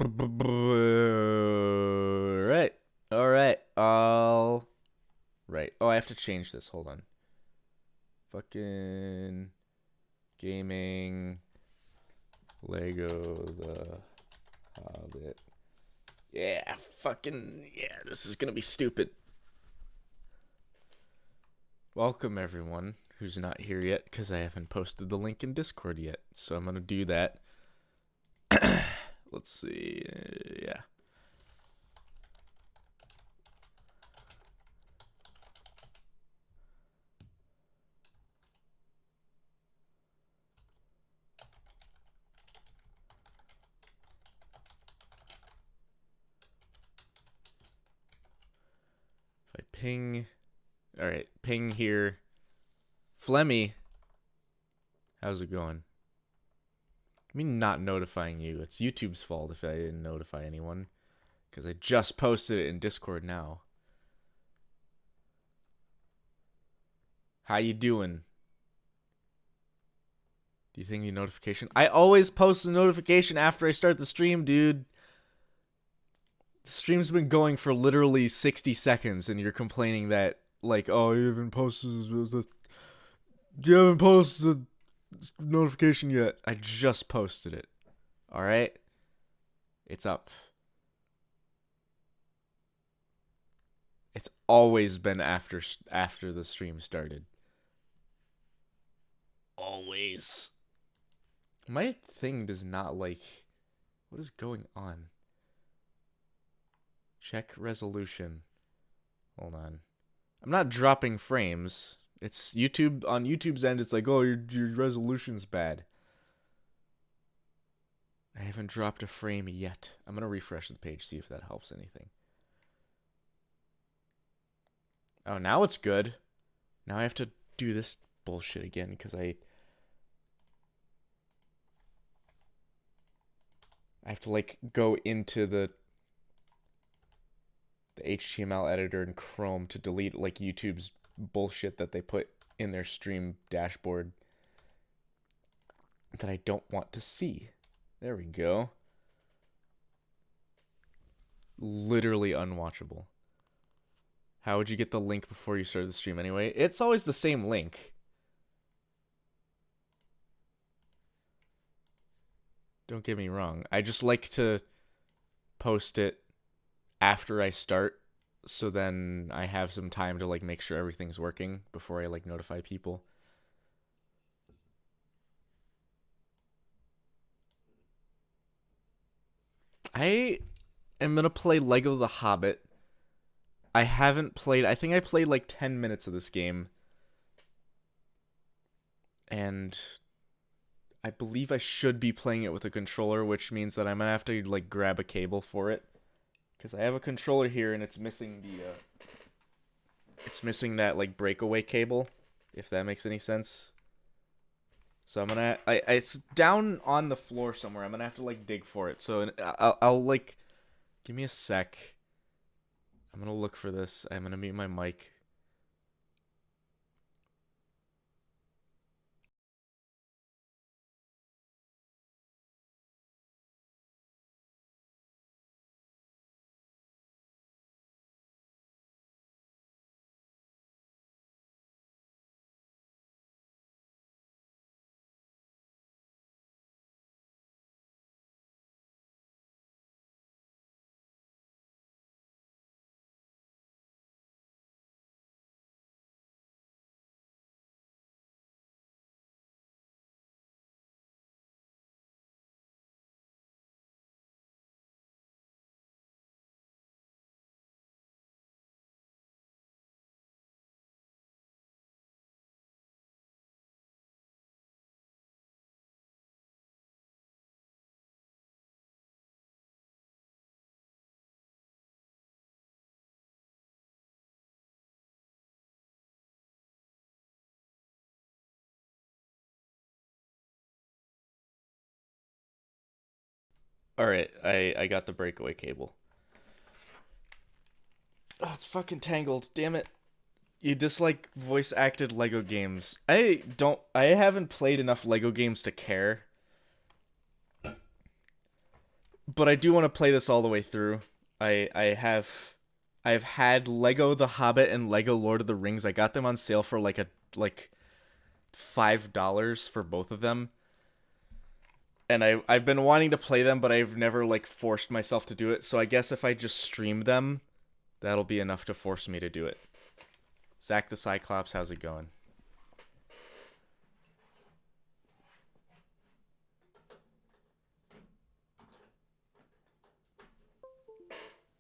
Right. All right. All right. Oh, I have to change this. Hold on. Fucking gaming Lego the Hobbit. Yeah, fucking yeah, this is going to be stupid. Welcome everyone who's not here yet cuz I haven't posted the link in Discord yet. So I'm going to do that. Let's see. Yeah. If I ping. All right, ping here. Flemmi, how's it going? I mean, not notifying you. It's YouTube's fault if I didn't notify anyone. Because I just posted it in Discord now. How you doing? Do you think the notification? I always post the notification after I start the stream, dude. The stream's been going for literally 60 seconds, and you're complaining that, like, oh, you haven't posted the notification yet. I just posted it. All right, it's up. It's always been after the stream started. Always. My thing does not like. What is going on? Check resolution. Hold on. I'm not dropping frames. It's YouTube on YouTube's end. It's like, oh, your resolution's bad. I haven't dropped a frame yet. I'm gonna refresh the page, see if that helps anything. Oh, now it's good. Now I have to do this bullshit again because I have to like go into the HTML editor in Chrome to delete like YouTube's bullshit that they put in their stream dashboard that I don't want to see. There we go. Literally unwatchable. How would you get the link before you start the stream anyway? It's always the same link. Don't get me wrong. I just like to post it after I start, so then I have some time to like make sure everything's working before I like notify people. I am gonna play Lego the Hobbit. I haven't played. I think I played like 10 minutes of this game, and I believe I should be playing it with a controller, which means that I'm gonna have to like grab a cable for it, because I have a controller here and it's missing it's missing that like breakaway cable, if that makes any sense. So I'm gonna it's down on the floor somewhere. I'm gonna have to like dig for it. So I'll like give me a sec. I'm gonna look for this. I'm gonna mute my mic. All right, I got the breakaway cable. Oh, it's fucking tangled. Damn it. You dislike voice acted Lego games. I haven't played enough Lego games to care. But I do want to play this all the way through. I've had Lego The Hobbit and Lego Lord of the Rings. I got them on sale for like $5 for both of them. And I've been wanting to play them, but I've never like forced myself to do it. So I guess if I just stream them, that'll be enough to force me to do it. Zach the Cyclops, how's it going?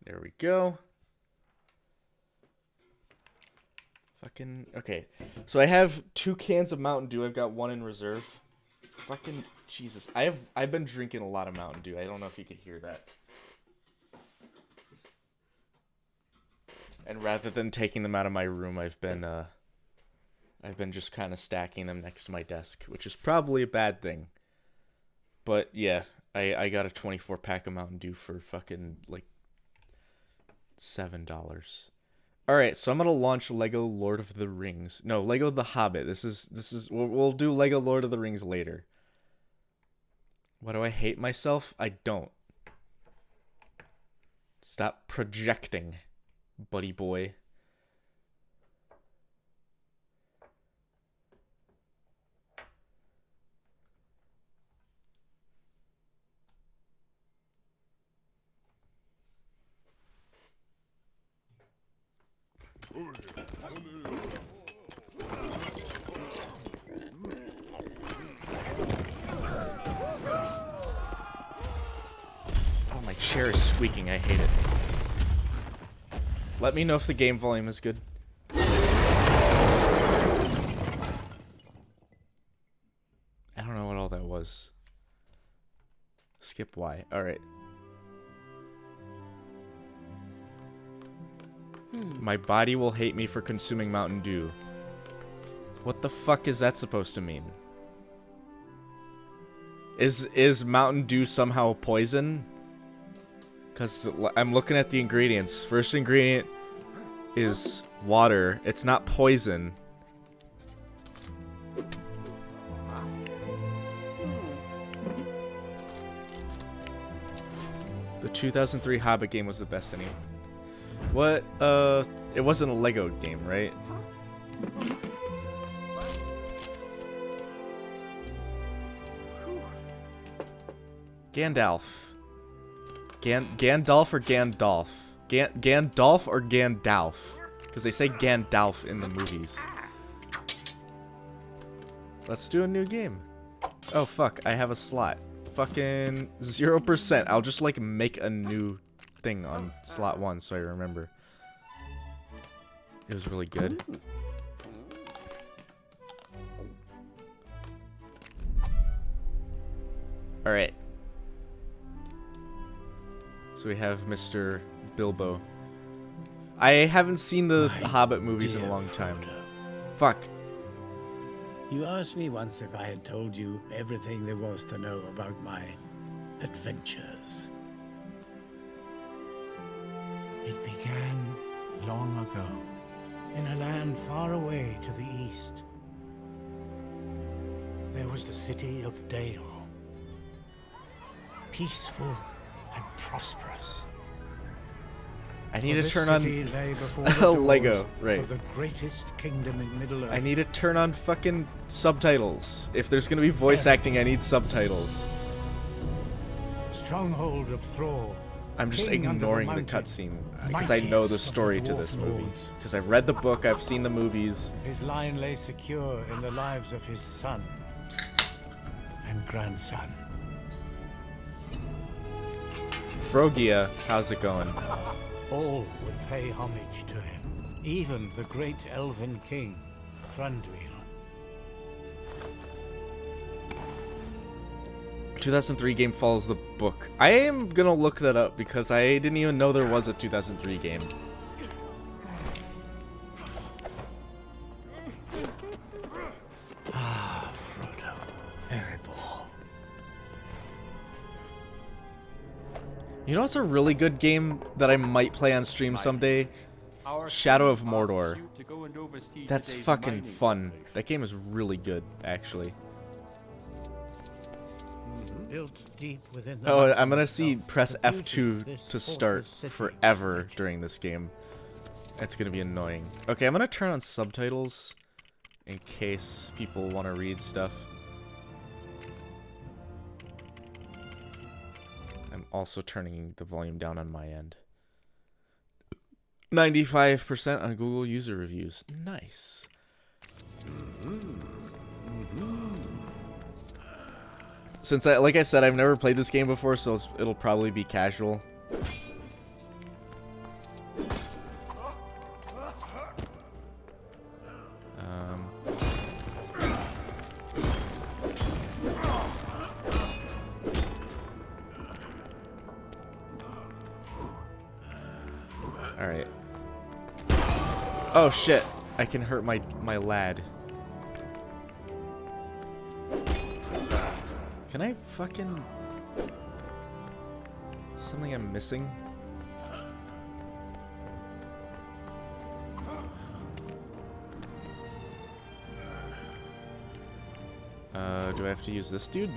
There we go. Fucking okay. So I have 2 cans of Mountain Dew. I've got 1 in reserve. Fucking Jesus. I've been drinking a lot of Mountain Dew. I don't know if you could hear that. And rather than taking them out of my room, I've been just kind of stacking them next to my desk, which is probably a bad thing. But yeah, I got a 24 pack of Mountain Dew for fucking like $7. All right, so I'm gonna launch Lego Lord of the Rings. No, Lego The Hobbit. This is we'll do Lego Lord of the Rings later. Why do I hate myself? I don't. Stop projecting, buddy boy. Oh, my chair is squeaking. I hate it. Let me know if the game volume is good. I don't know what all that was. Skip Y. Alright. My body will hate me for consuming Mountain Dew. What the fuck is that supposed to mean? Is Mountain Dew somehow poison? Because I'm looking at the ingredients. First ingredient is water. It's not poison. The 2003 Hobbit game was the best anime. What? It wasn't a Lego game, right? Gandalf. Gandalf or Gandalf? Gandalf or Gandalf? Because they say Gandalf in the movies. Let's do a new game. Oh, fuck. I have a slot. Fucking 0%. I'll just, like, make a new thing on slot 1 so I remember. It was really good. Alright. So we have Mr. Bilbo. I haven't seen the Hobbit movies in a long time. Fuck. You asked me once if I had told you everything there was to know about my adventures. It began long ago, in a land far away to the east. There was the city of Dale, peaceful and prosperous. I need to turn on Lego, right? Of the greatest kingdom in Middle-earth. I need to turn on fucking subtitles. If there's gonna be voice acting, I need subtitles. Stronghold of Thrall. I'm just ignoring the cutscene because I know the story to this movie. Because I've read the book, I've seen the movies. His line lay secure in the lives of his son and grandson. Frogia, how's it going? All would pay homage to him, even the great elven king, Thranduil. 2003 game follows the book. I am gonna look that up because I didn't even know there was a 2003 game. Ah, Frodo, Erebor. You know what's a really good game that I might play on stream someday? Shadow of Mordor. That's fucking fun. That game is really good, actually. Built deep within the Oh, I'm mountain gonna see itself, press the beauty of F2 this to start fortress city forever is during this game. It's gonna be annoying. Okay, I'm gonna turn on subtitles in case people want to read stuff. I'm also turning the volume down on my end. 95% on Google user reviews. Nice. Since like I said, I've never played this game before, so it'll probably be casual. All right. Oh shit! I can hurt my lad. Can I fucking... Something I'm missing? Do I have to use this dude?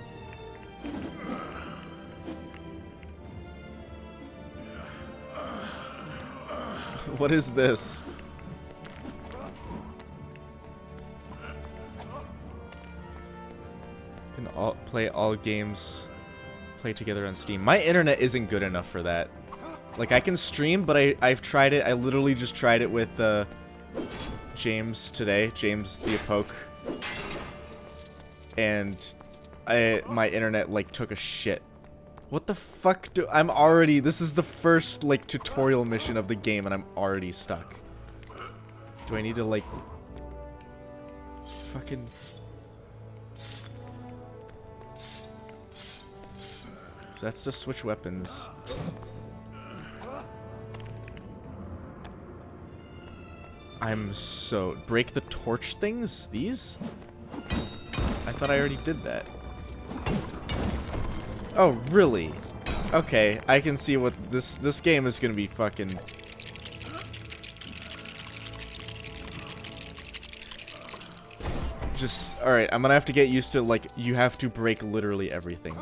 What is this? Can play all games play together on Steam. My internet isn't good enough for that. Like, I can stream, but I've tried it. I literally just tried it with James today, James TheApoke. And my internet, like, took a shit. What the fuck I'm already... This is the first, like, tutorial mission of the game, and I'm already stuck. Do I need to, like... Fucking... So that's to switch weapons. I'm so... Break the torch things? These? I thought I already did that. Oh, really? Okay, I can see what this game is gonna be fucking... Just, alright, I'm gonna have to get used to, like, you have to break literally everything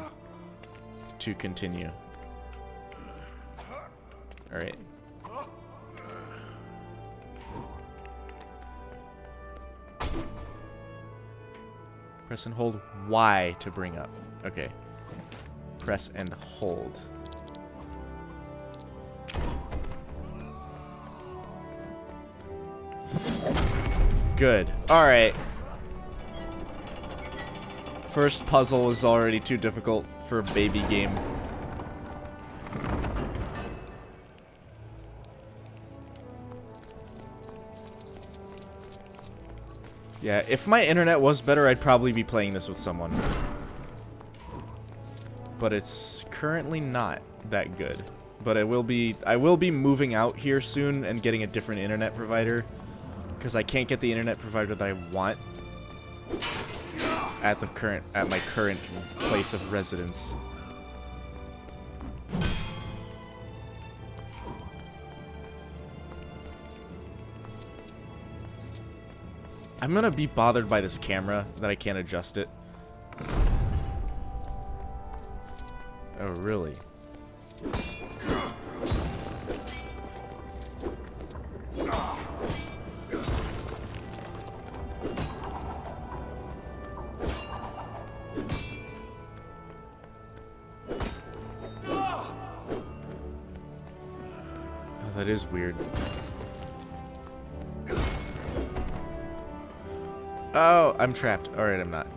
to continue. Alright. Press and hold Y to bring up. Okay. Press and hold. Good. Alright. First puzzle was already too difficult for a baby game. Yeah, if my internet was better, I'd probably be playing this with someone. But it's currently not that good. But I will be moving out here soon and getting a different internet provider, because I can't get the internet provider that I want at my current place of residence. I'm gonna be bothered by this camera that I can't adjust it. Oh, really? Oh, that is weird. Oh, I'm trapped. Alright, I'm not.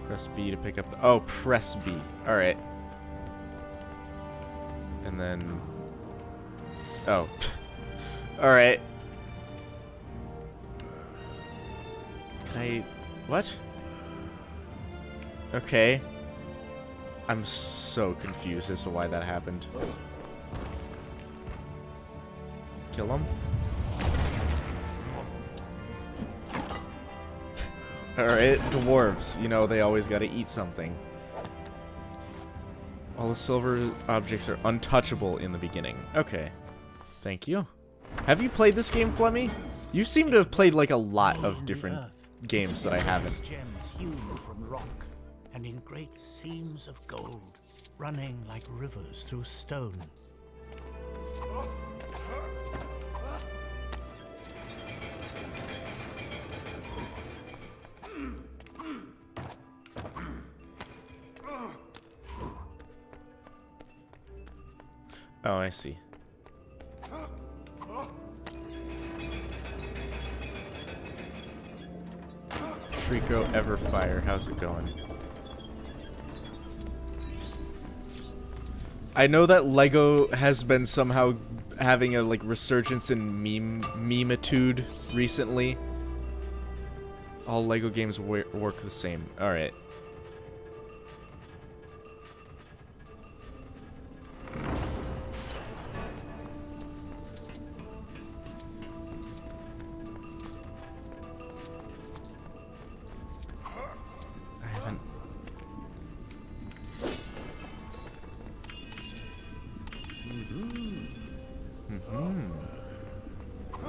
Press B to pick up the... Oh, press B. Alright. And then... Oh. Alright. Can I... What? Okay. I'm so confused as to why that happened. Kill him? Alright, dwarves. You know, they always gotta eat something. All the silver objects are untouchable in the beginning. Okay. Thank you. Have you played this game, Flemmi? You seem to have played, like, a lot of different games that I haven't. Gems hewn from rock and in great seams of gold, running like rivers through stone. Oh, I see. Trico Everfire, how's it going? I know that Lego has been somehow having a like resurgence in memeitude recently. All Lego games work the same. All right. I haven't.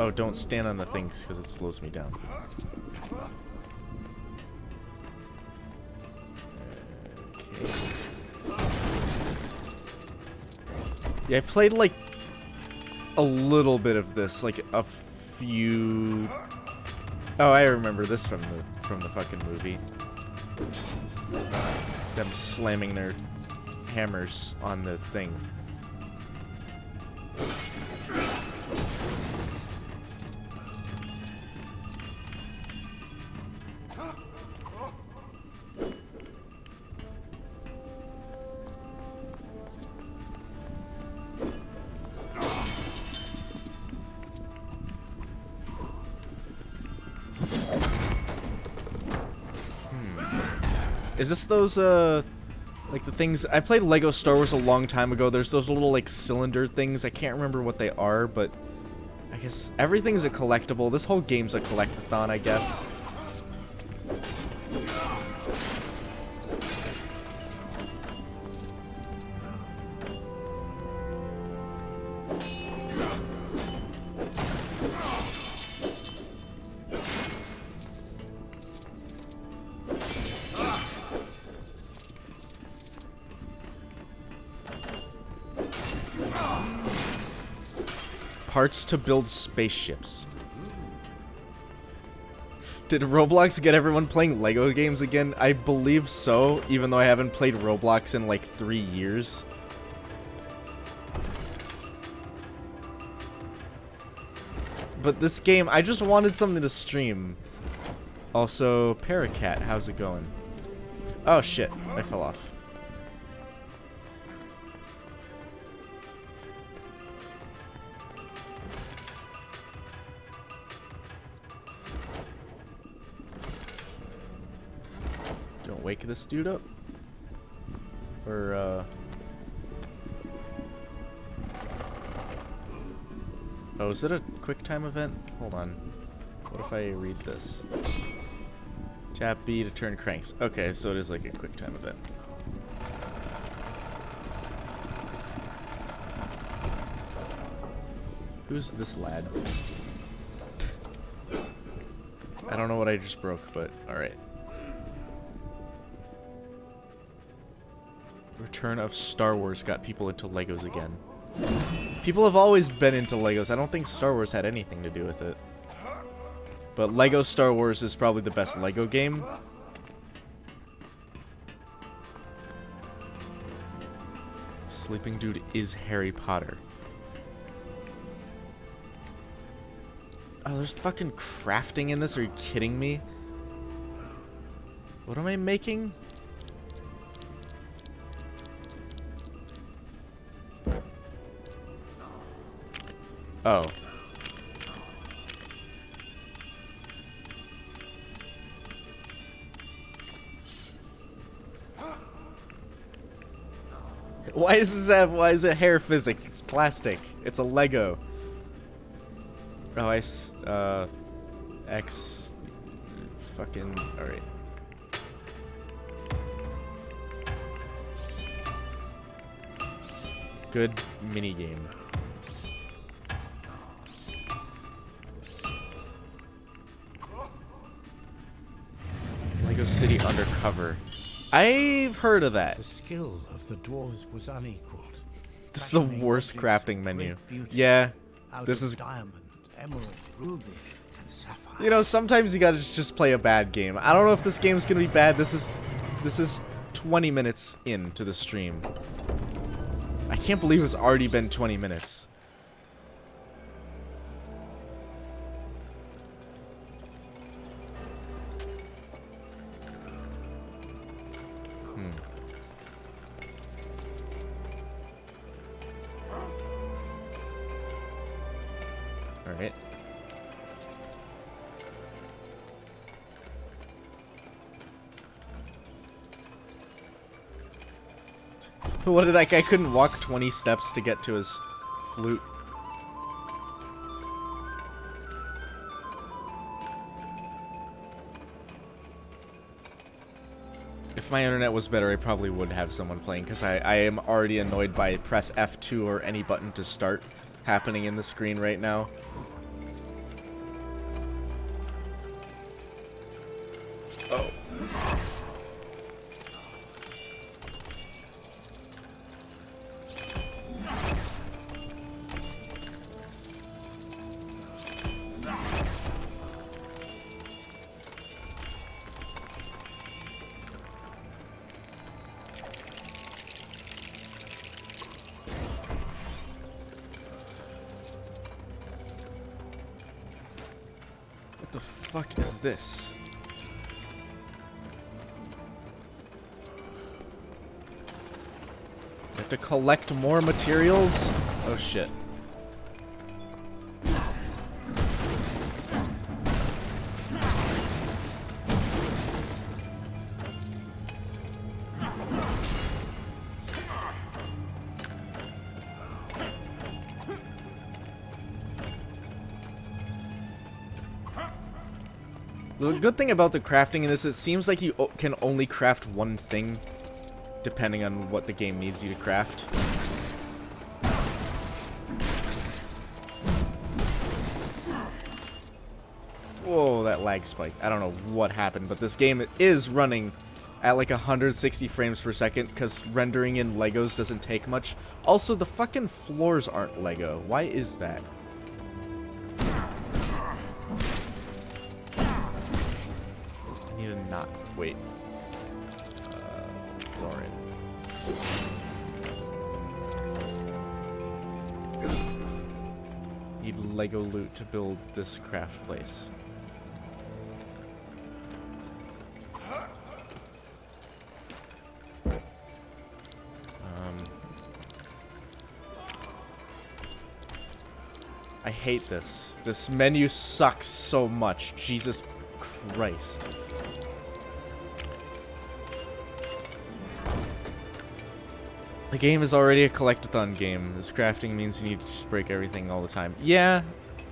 Oh, don't stand on the things because it slows me down. Okay. Yeah, I played like a little bit of this, like a few. Oh, I remember this from the fucking movie. Them slamming their hammers on the thing. Is this those, like the things... I played Lego Star Wars a long time ago. There's those little, like, cylinder things. I can't remember what they are, but I guess everything's a collectible. This whole game's a collectathon, I guess. Parts to build spaceships. Did Roblox get everyone playing Lego games again? I believe so, even though I haven't played Roblox in like 3 years. But this game, I just wanted something to stream. Also, Paracat, how's it going? Oh shit, I fell off. Don't wake this dude up. Or, oh, is it a quick time event? Hold on. What if I read this? Tap B to turn cranks. Okay, so it is like a quick time event. Who's this lad? I don't know what I just broke, but alright. Return of Star Wars got people into Legos again. People have always been into Legos. I don't think Star Wars had anything to do with it. But Lego Star Wars is probably the best Lego game. Sleeping dude is Harry Potter. Oh, there's fucking crafting in this? Are you kidding me? What am I making? Oh. Why is it hair physics? It's plastic. It's a Lego. Oh, X. Fucking. Alright. Good minigame. city undercover. I've heard of that. The skill of the dwarves was unequaled. This is the worst crafting menu. Yeah, this is... diamond, emerald, ruby, and sapphire. You know, sometimes you gotta just play a bad game. I don't know if this game's gonna be bad. This is 20 minutes into the stream. I can't believe it's already been 20 minutes. Alright. What did that guy couldn't walk 20 steps to get to his flute? If my internet was better, I probably would have someone playing, because I am already annoyed by press F2 or any button to start happening in the screen right now. Oh. What the fuck is this? I have to collect more materials? Oh shit. The good thing about the crafting in this, it seems like you can only craft one thing, depending on what the game needs you to craft. Whoa, that lag spike. I don't know what happened, but this game is running at like 160 frames per second, because rendering in Legos doesn't take much. Also, the fucking floors aren't Lego. Why is that? Not wait. Lauren. Need Lego loot to build this craft place. I hate this. This menu sucks so much. Jesus Christ. The game is already a collect-a-thon game. This crafting means you need to just break everything all the time. Yeah,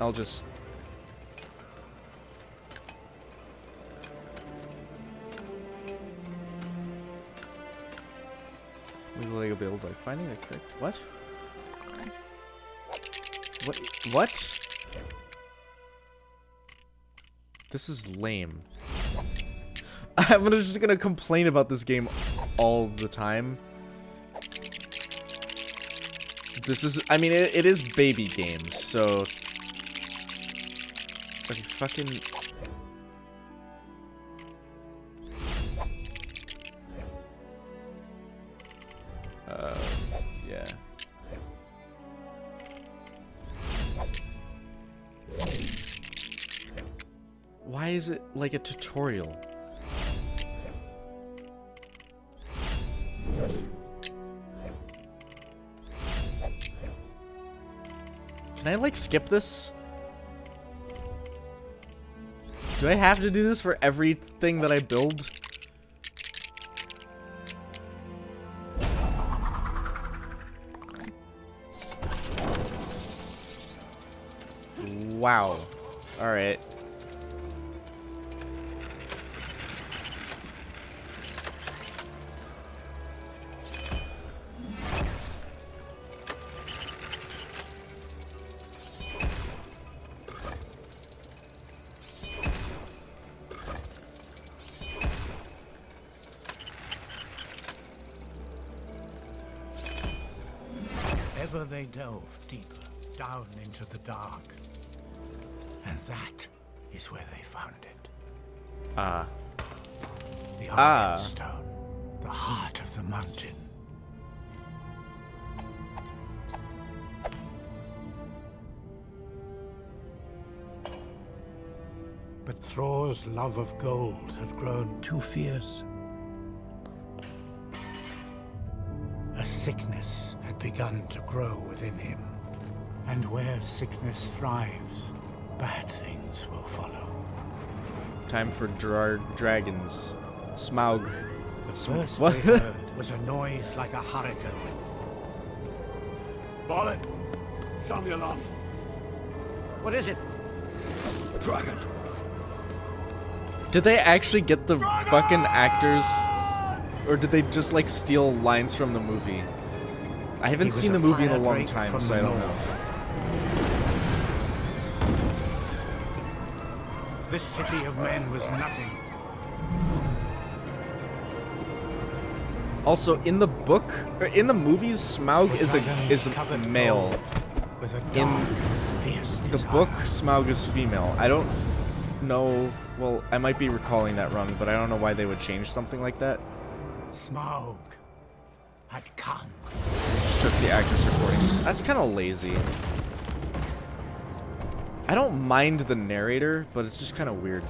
I'll just... We will Lego build by finding the correct... What? What? This is lame. I'm just gonna complain about this game all the time. This is, I mean, it is baby games, so... But fucking... yeah. Why is it like a tutorial? Can I, like, skip this? Do I have to do this for everything that I build? Wow. Alright. Ever they delve deeper down into the dark. And that is where they found it. The Iron Stone, the heart of the mountain. But Thror's love of gold had grown too fierce. A sickness had begun to grow within him. And where sickness thrives, bad things will follow. Time for dragons. Smaug. The first they heard was a noise like a hurricane. Barlet, sound the alarm. What is it? Dragon. Did they actually get the fucking actors, or did they just like steal lines from the movie? I haven't seen the movie in a long time, so I don't know. This city of men was nothing. Also, in the book, or in the movies, Smaug is a male. In the book, Smaug is female. I don't know. Well, I might be recalling that wrong, but I don't know why they would change something like that. Smaug had come. Just took the actors' recordings. That's kind of lazy. I don't mind the narrator, but it's just kind of weird.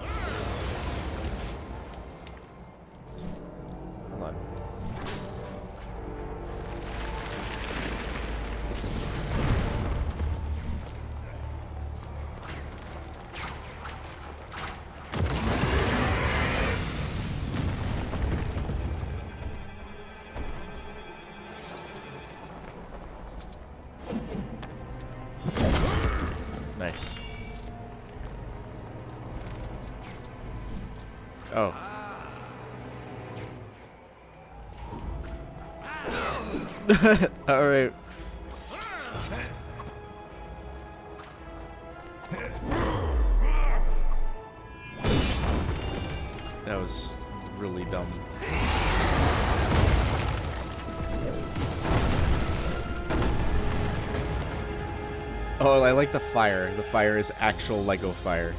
Hold on. Nice. Oh. All right. That was really dumb. Oh, I like the fire. The fire is actual Lego fire.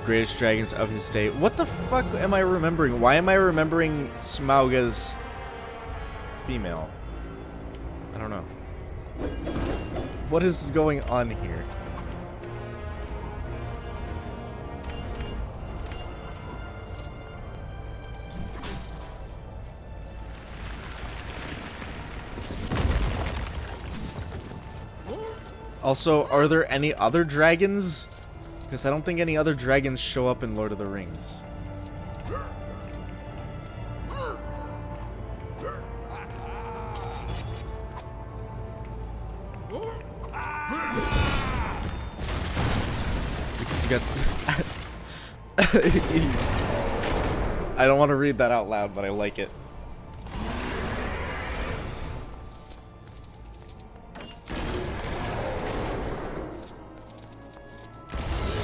Greatest dragons of his day. What the fuck am I remembering? Why am I remembering Smaug as female? I don't know. What is going on here? Also, are there any other dragons? Because I don't think any other dragons show up in Lord of the Rings. Because you got... I don't want to read that out loud, but I like it.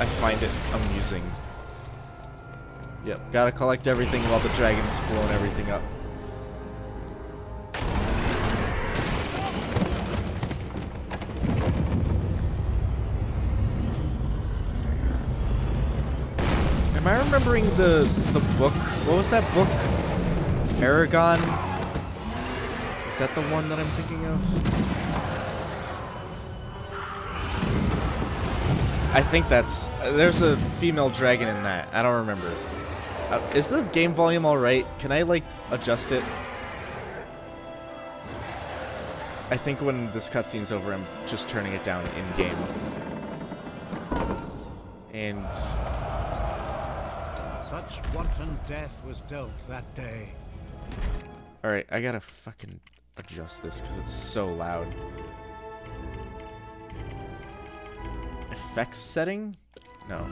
I find it amusing. Yep, gotta collect everything while the dragon's blowing everything up. Am I remembering the book? What was that book? Aragon? Is that the one that I'm thinking of? I think that's... there's a female dragon in that. I don't remember. Is the game volume alright? Can I, like, adjust it? I think when this cutscene's over, I'm just turning it down in-game. And... Such wanton death was dealt that day. Alright, I gotta fucking adjust this because it's so loud. Effects setting? No.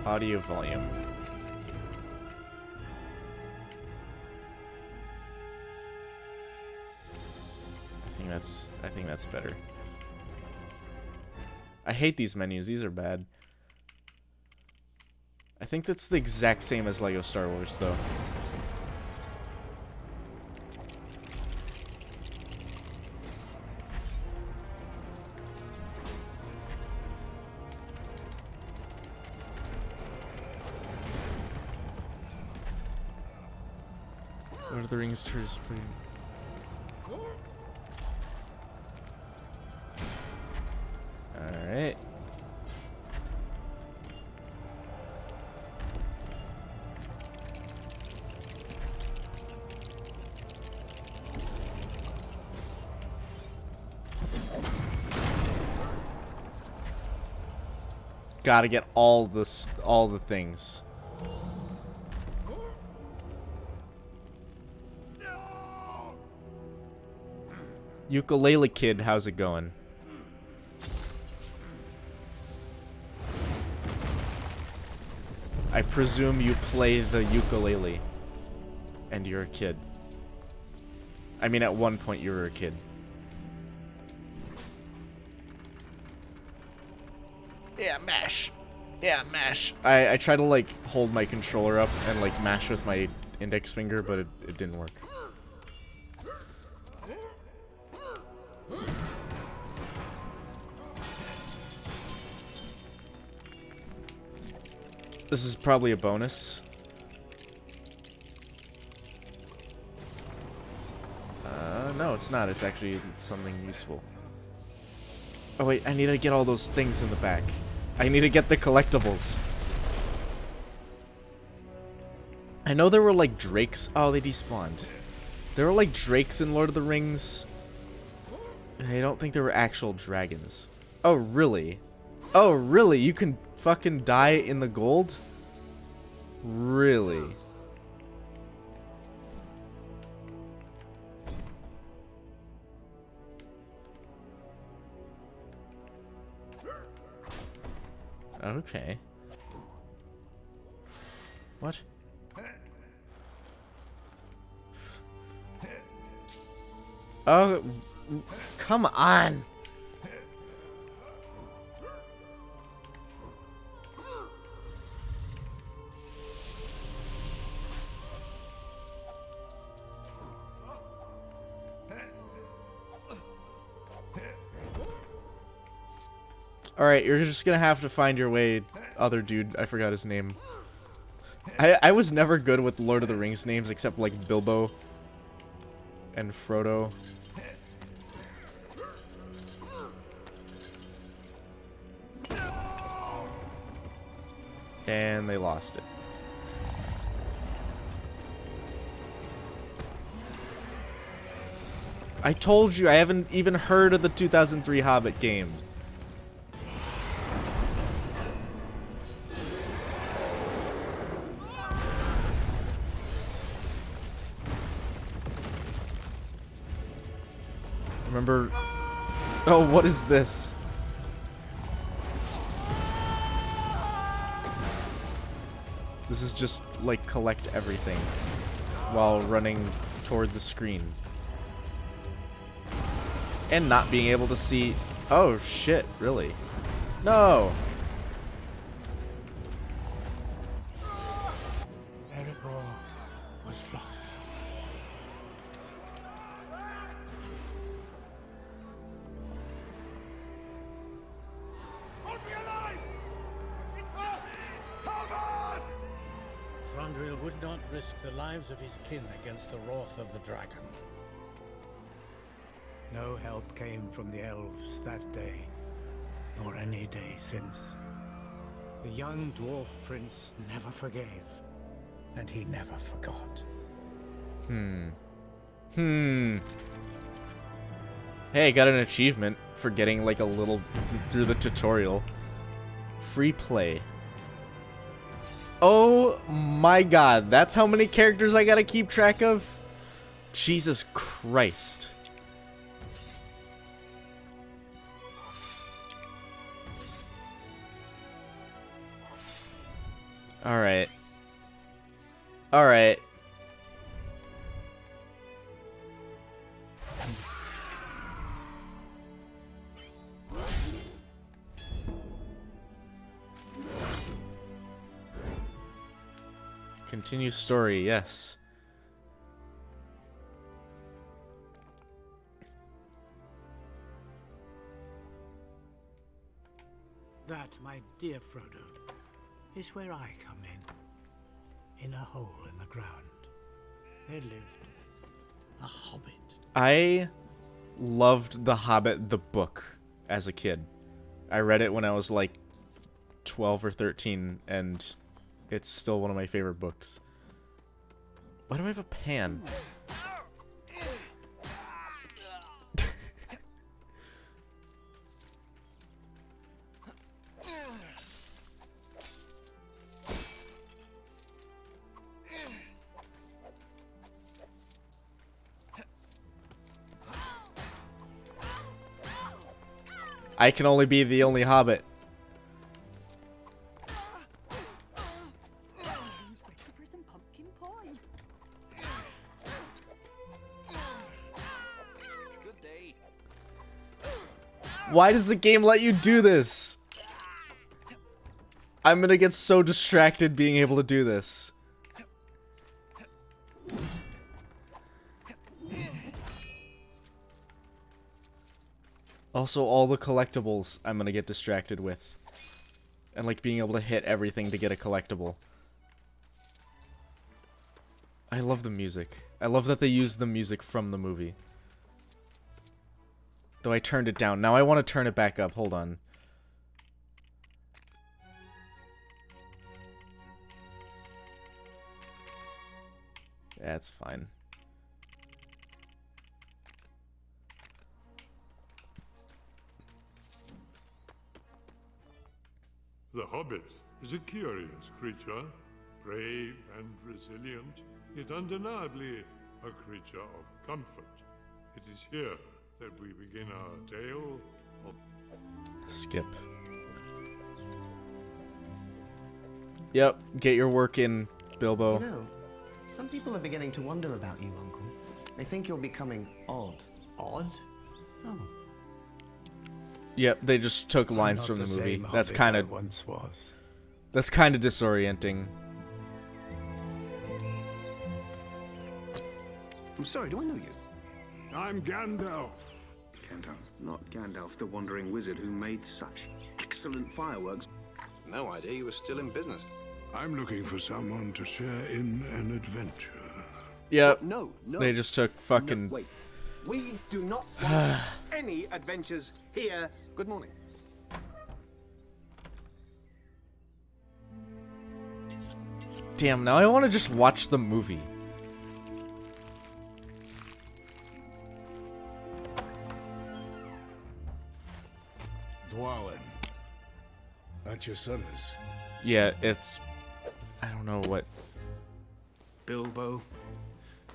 Audio volume. I think that's better. I hate these menus. These are bad. I think that's the exact same as Lego Star Wars, though. Lord of the Rings tours, please. Alright. Gotta get all the things. Ukulele Kid, how's it going? I presume you play the ukulele. And you're a kid. I mean, at one point you were a kid. Yeah, mash. Yeah, mash. I try to, like, hold my controller up and, like, mash with my index finger, but it didn't work. This is probably a bonus. No, it's not. It's actually something useful. Oh, wait. I need to get all those things in the back. I need to get the collectibles. I know there were, like, drakes. Oh, they despawned. There were, like, drakes in Lord of the Rings. I don't think there were actual dragons. Oh, really? Oh, really? You can fucking die in the gold? Really? Okay. What? Oh, come on. Alright, you're just gonna have to find your way, other dude. I forgot his name. I was never good with Lord of the Rings names except like Bilbo and Frodo. And they lost it. I told you, I haven't even heard of the 2003 Hobbit game. Remember... Oh, what is this? This is just, like, collect everything while running toward the screen. And not being able to see... Oh, shit, really? No! Erebor was lost. Thranduil would not risk the lives of his kin against the wrath of the dragon. No help came from the elves that day, nor any day since. The young dwarf prince never forgave, and he never forgot. Hey, got an achievement for getting like a little through the tutorial. Free play. Oh my god, that's how many characters I gotta keep track of? Jesus Christ. Alright. Alright. Continue story, yes. That, my dear Frodo, is where I come in a hole in the ground. there lived a hobbit. I loved The Hobbit, the book, as a kid. I read it when I was like 12 or 13, and it's still one of my favorite books. Why do I have a pan? I can only be the only hobbit. For some pumpkin pie. Good day. Why does the game let you do this? I'm gonna get so distracted being able to do this. Also, all the collectibles I'm gonna get distracted with. And like being able to hit everything to get a collectible. I love the music. I love that they used the music from the movie. Though I turned it down. Now I want to turn it back up. Hold on. That's fine. The Hobbit is a curious creature, brave and resilient, yet undeniably a creature of comfort. It is here that we begin our tale of... Skip. Yep, get your work in, Bilbo. You know, some people are beginning to wonder about you, Uncle. They think you're becoming odd. Odd? Oh. Yep, they just took lines Not from the movie. same That's hobbit kind I of once was. that's kind of disorienting. I'm sorry, do I know you? I'm Gandalf. Gandalf, not Gandalf, the wandering wizard who made such excellent fireworks. No idea you were still in business. I'm looking for someone to share in an adventure. Yep, No, they just took fucking... No, wait. We do not want any adventures here. Good morning. Damn, now I want to just watch the movie. Dwalin. That's your service. Yeah, it's... I don't know what... Bilbo,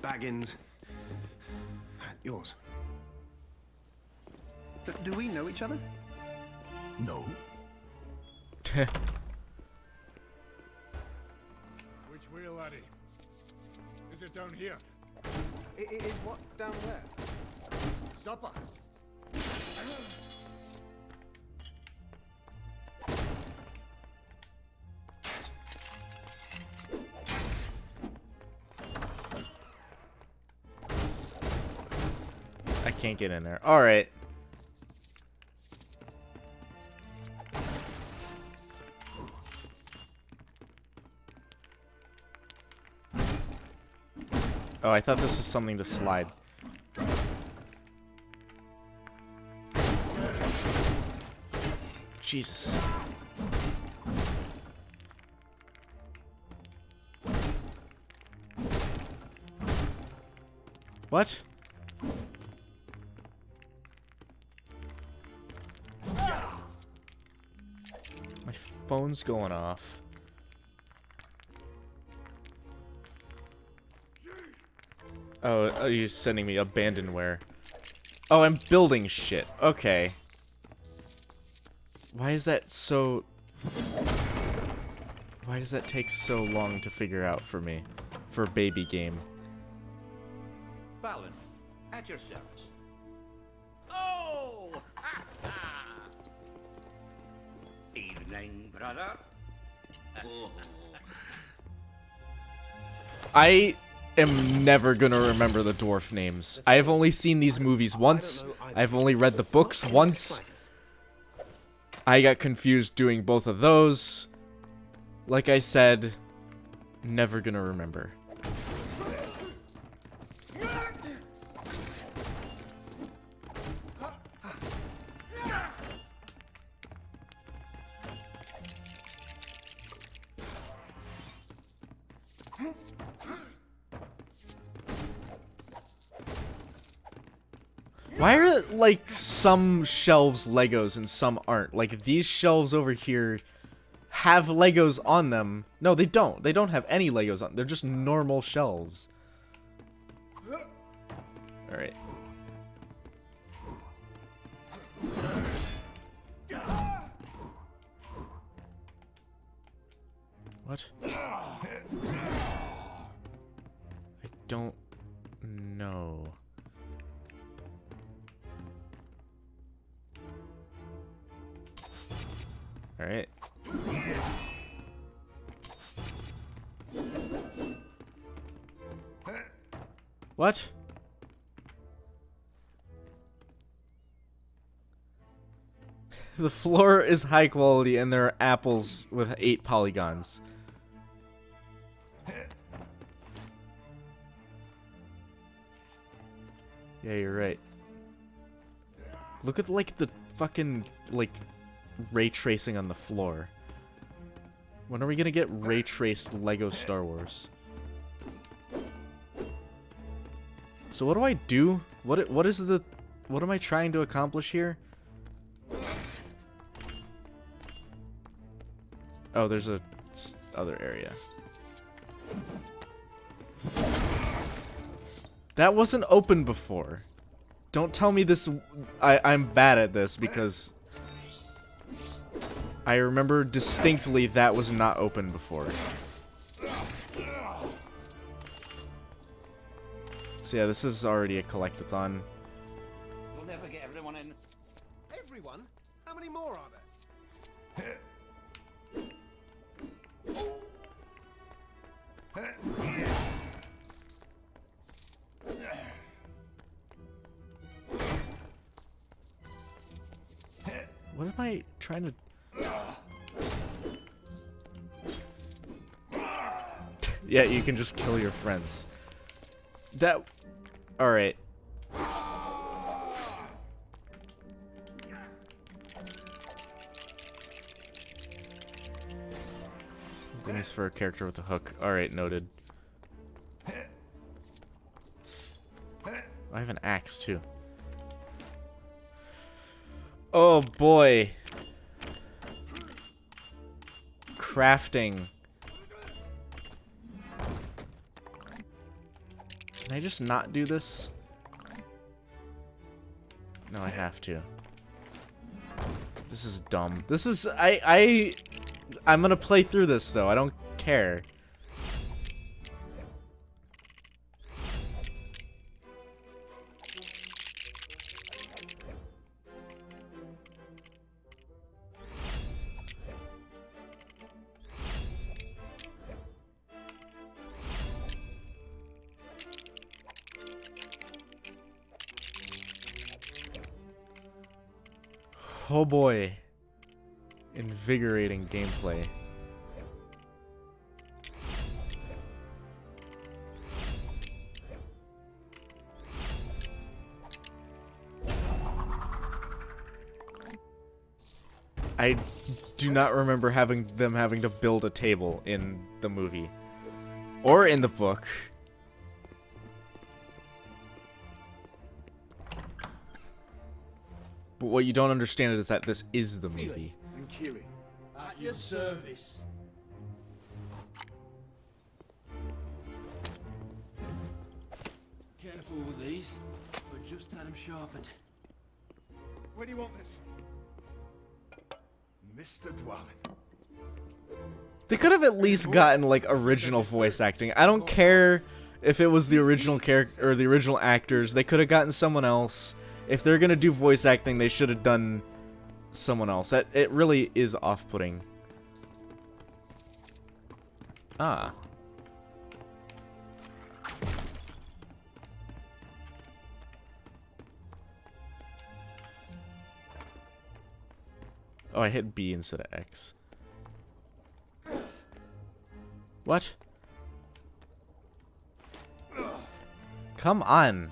Baggins, yours. But do we know each other? No. Which way, laddie? Is it down here? Is what down there? Supper. I can't get in there. Alright. Oh, I thought this was something to slide. Jesus. What? My phone's going off. Oh, are you sending me abandonware? Oh, I'm building shit. Okay. Why is that so... Why does that take so long to figure out for me? For a baby game. Balin, at your service. Oh! Evening, brother. I am never gonna remember the dwarf names. I have only seen these movies once. I've only read the books once. I got confused doing both of those. Like I said, never gonna remember. Why are, like, some shelves Legos and some aren't? Like, these shelves over here have Legos on them. No, they don't. They don't have any Legos on. They're just normal shelves. Alright. What? I don't know. Alright. What? The floor is high quality and there are apples with 8 polygons. Yeah, you're right. Look at, like, the fucking, like, ray tracing on the floor. When are we gonna get ray traced Lego Star Wars? So what do I do? What am I trying to accomplish here? Oh, there's a other area. That wasn't open before. Don't tell me this. I'm bad at this because I remember distinctly that was not open before. So yeah, this is already a collectathon. We'll never get everyone in. Everyone? How many more are there? What am I trying to... Yeah, you can just kill your friends. That... Alright. Nice for a character with a hook. Alright, noted. I have an axe, too. Oh, boy. Crafting. Can I just not do this? No, I have to. This is dumb. This is... I'm gonna play through this, though. I don't care. Oh boy. Invigorating gameplay. I do not remember them having to build a table in the movie. Or in the book. But what you don't understand is that this is the movie. And Keely. At your service. Careful with these. We just had them sharpened. Where do you want this? Mr. Dwellin. They could have at least gotten like original voice acting. I don't care if it was the original character or the original actors. They could have gotten someone else. If they're gonna do voice acting, they should have done someone else. It really is off-putting. Ah. Oh, I hit B instead of X. What? Come on.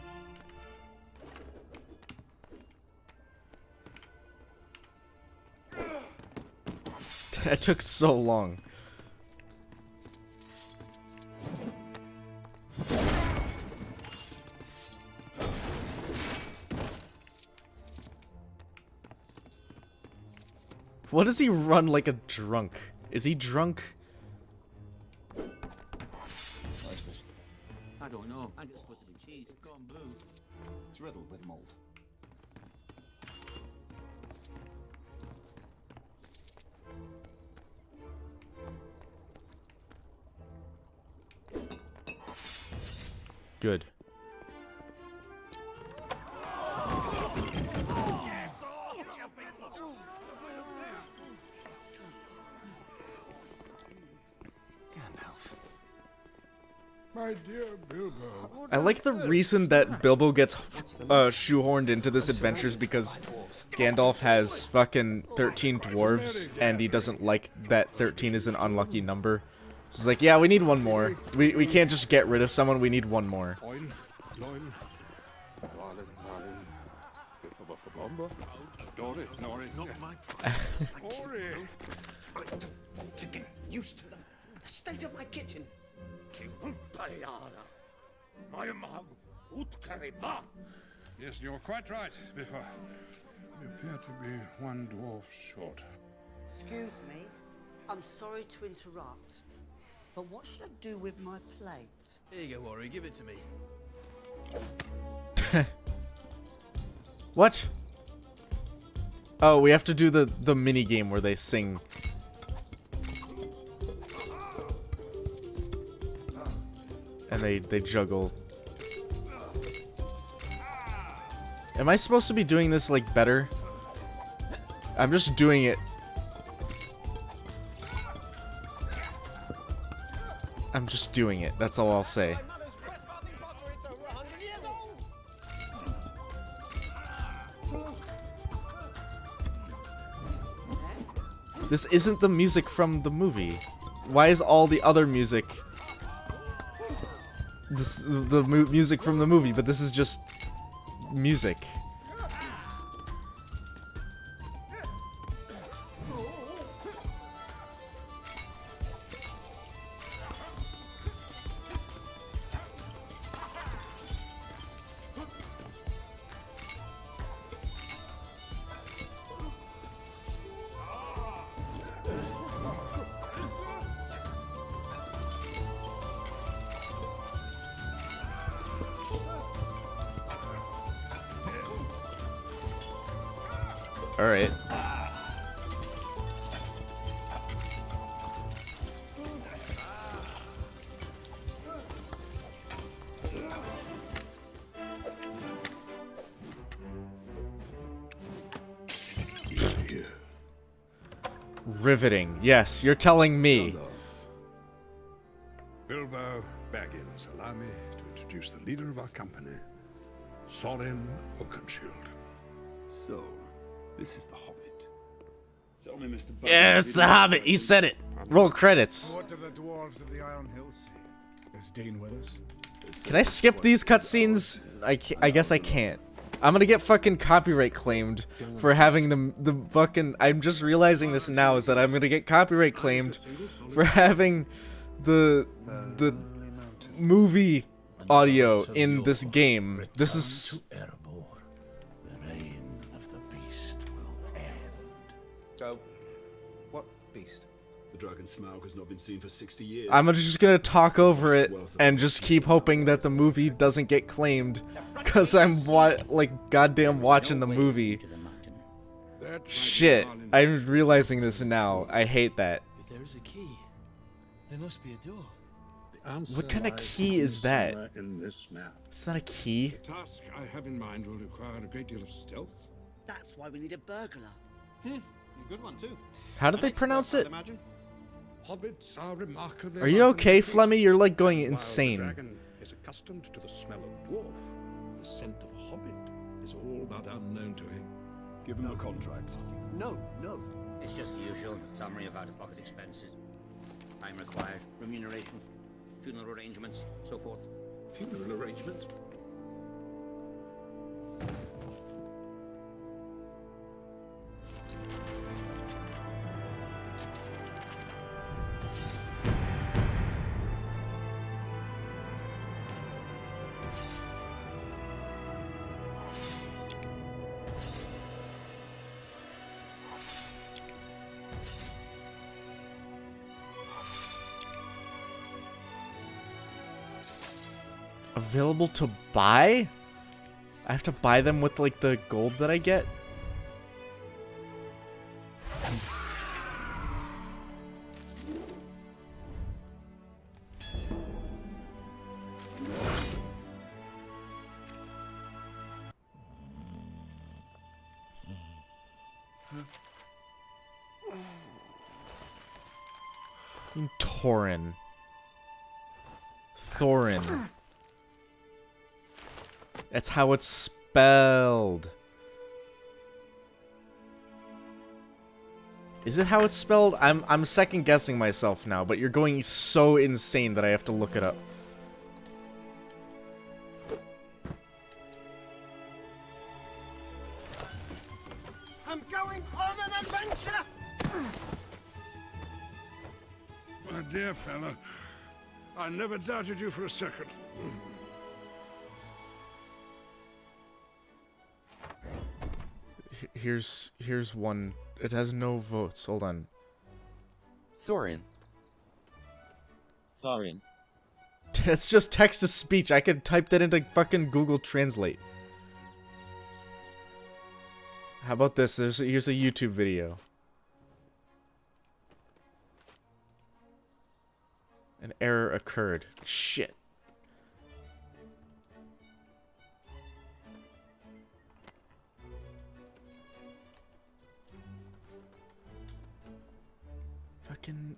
That took so long. What does he run like a drunk? Is he drunk? I don't know. I think it's supposed to be cheese. It's gone blue. It's riddled with mold. Good. My dear Bilbo. I like the reason that Bilbo gets shoehorned into this adventure is because Gandalf has fucking 13 dwarves, and he doesn't like that 13 is an unlucky number. So it's like, yeah, we need one more. We can't just get rid of someone, we need one more. Oil, loyal, Marlin, Marlin, Biffa, Buffa, Bomba, Dory, Nori, not my prize. Ori! I don't want to get used to the state of my kitchen. Yes, you're quite right, Biffa. We appear to be one dwarf short. Excuse me, I'm sorry to interrupt, but what should I do with my plate? Here you go, Ori, give it to me. What? Oh, we have to do the mini game where they sing. And they juggle. Am I supposed to be doing this like better? I'm just doing it. I'm just doing it. That's all I'll say. This isn't the music from the movie. Why is all the other music the music from the movie, but this is just music? Alright. Riveting. Yes, you're telling me. Bilbo Baggins, allow me to introduce the leader of our company, Sorin Oakenshield. So, this is the Hobbit. Tell me, Mr. Yeah, it's the Hobbit. He said it. Roll credits. What do the dwarves of the Iron Hills say? Is Dane with us? Can I skip these cutscenes? I guess I can't. I'm gonna get fucking copyright claimed for having the fucking. I'm just realizing this now is that I'm gonna get copyright claimed for having the movie audio in this game. This is. What beast? The dragon Smaug has not been seen for 60 years. I'm just gonna talk over it and just keep hoping that the movie doesn't get claimed, cause I'm goddamn watching the movie. Shit, I'm realizing this now. I hate that. If there is a key, there must be a door. What kind of key is that? In this map. It's not a key. The task I have in mind will require a great deal of stealth. That's why we need a burglar. Good one too. How do they pronounce it? Imagine. Hobbits are remarkably. Are you okay, Flemmi? You're like going While the insane. dragon is accustomed to the smell of dwarf, the scent of a hobbit is all but unknown to him. Give him a contract. No. It's just the usual summary of out-of-pocket expenses. Time required, remuneration, funeral arrangements, so forth. Funeral arrangements? Available to buy? I have to buy them with, like, the gold that I get? Thorin. Thorin. That's how it's spelled. Is it how it's spelled? I'm second guessing myself now, but you're going so insane that I have to look it up. I'm going on an adventure! My dear fella, I never doubted you for a second. Here's one. It has no votes. Hold on. Thorin. Thorin. It's just text to speech. I could type that into fucking Google Translate. How about this? Here's a YouTube video. An error occurred. Shit. Fucking...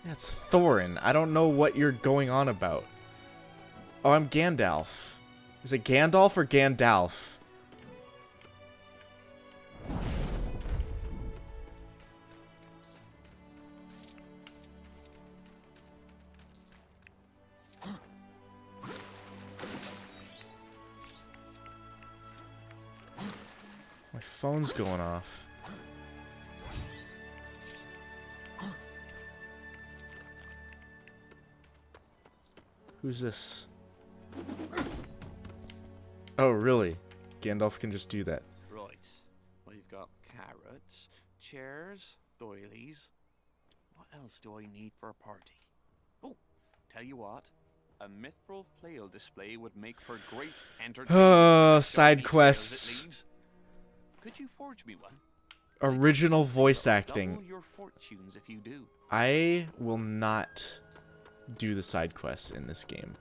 Yeah, it's Thorin. I don't know what you're going on about. Oh, I'm Gandalf. Is it Gandalf or Gandalf? My phone's going off. Who's this? Oh, really? Gandalf can just do that. Right. We've got carrots, chairs, doilies. What else do I need for a party? Oh, tell you what. A mithril flail display would make for great entertainment. Side quests. Could you forge me one? Original voice acting. Double your fortunes if you do. I will not do the side quests in this game.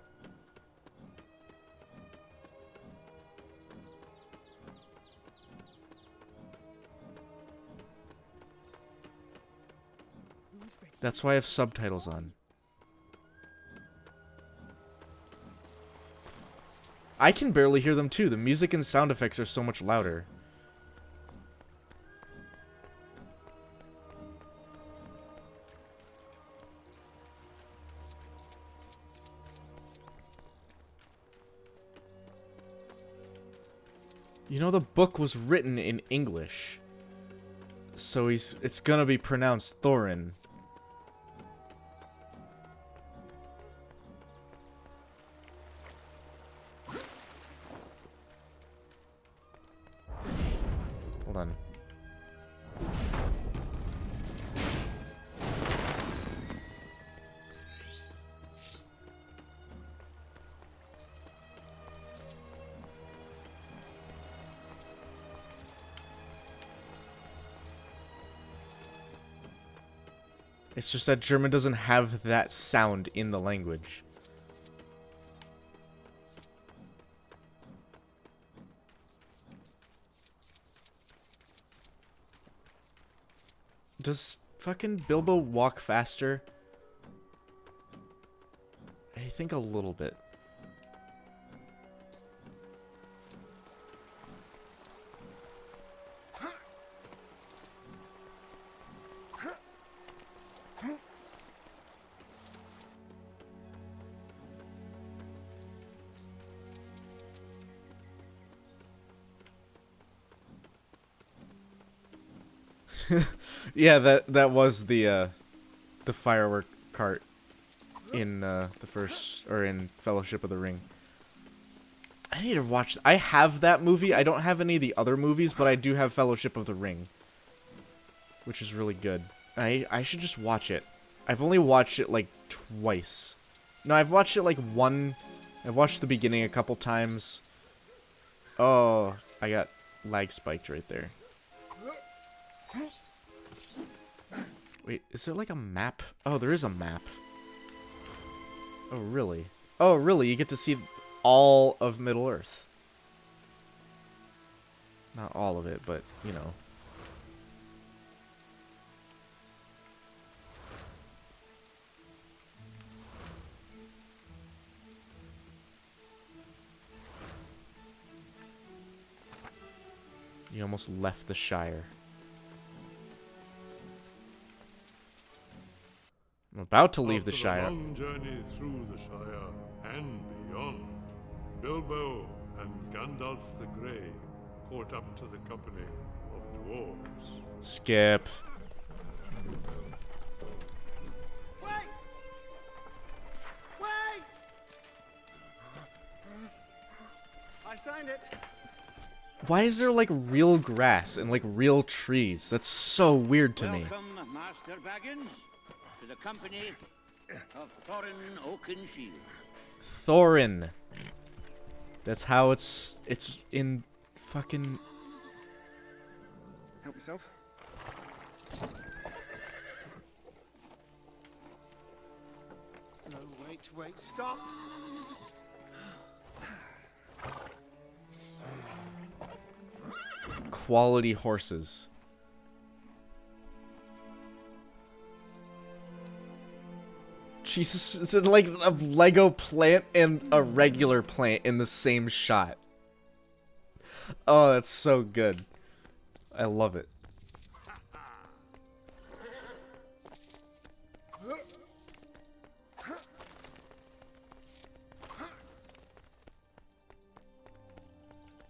That's why I have subtitles on. I can barely hear them too. The music and sound effects are so much louder. You know, the book was written in English. So it's gonna be pronounced Thorin. Hold on. It's just that German doesn't have that sound in the language. Does fucking Bilbo walk faster? I think a little bit. Yeah, that was the firework cart in the first, or in Fellowship of the Ring. I need to watch. I have that movie. I don't have any of the other movies, but I do have Fellowship of the Ring. which is really good. I should just watch it. I've only watched it like twice. No, I've watched it like I've watched the beginning a couple times. Oh, I got lag spiked right there. Wait, is there like a map? Oh, there is a map. Oh, really? Oh, really? You get to see all of Middle-earth. Not all of it, but, you know. You almost left the Shire. I'm about to leave the Shire. After a long journey through the Shire and beyond, Bilbo and Gandalf the Grey caught up to the company of dwarves. Skip. Wait! Wait! I signed it. Why is there like real grass and like real trees? That's so weird to me. Welcome, Master Baggins, to the company of Thorin Oakenshield. Thorin. That's how it's in fucking... Help yourself. No, wait, stop. Quality horses. Jesus, it's like a Lego plant and a regular plant in the same shot. Oh, that's so good. I love it.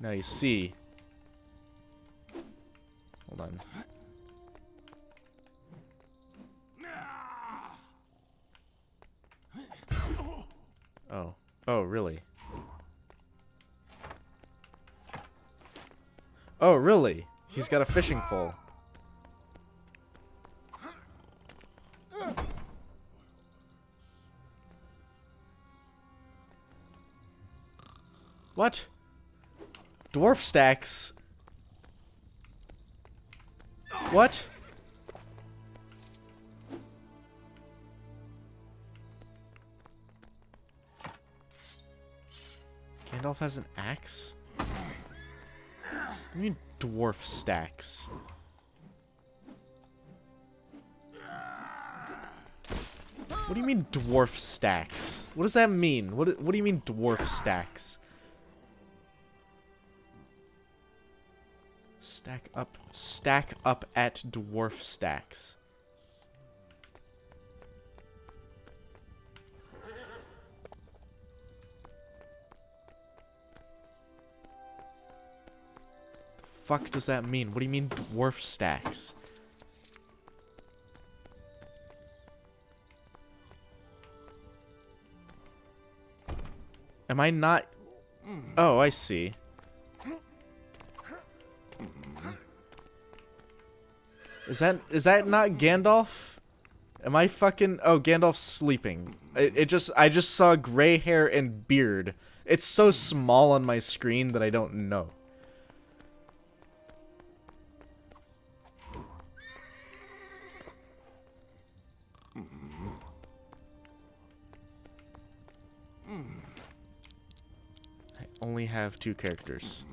Now you see. Hold on. Oh. Oh, really? Oh, really? He's got a fishing pole. What? Dwarf stacks? What? Gandalf has an axe? What do you mean dwarf stacks? What do you mean dwarf stacks? What does that mean? What do you mean dwarf stacks? Stack up at dwarf stacks. Fuck does that mean? What do you mean dwarf stacks? Am I not? Oh, I see. Is that not Gandalf? Am I fucking... Oh, Gandalf's sleeping. I just saw gray hair and beard. It's so small on my screen that I don't know. I only have 2 characters.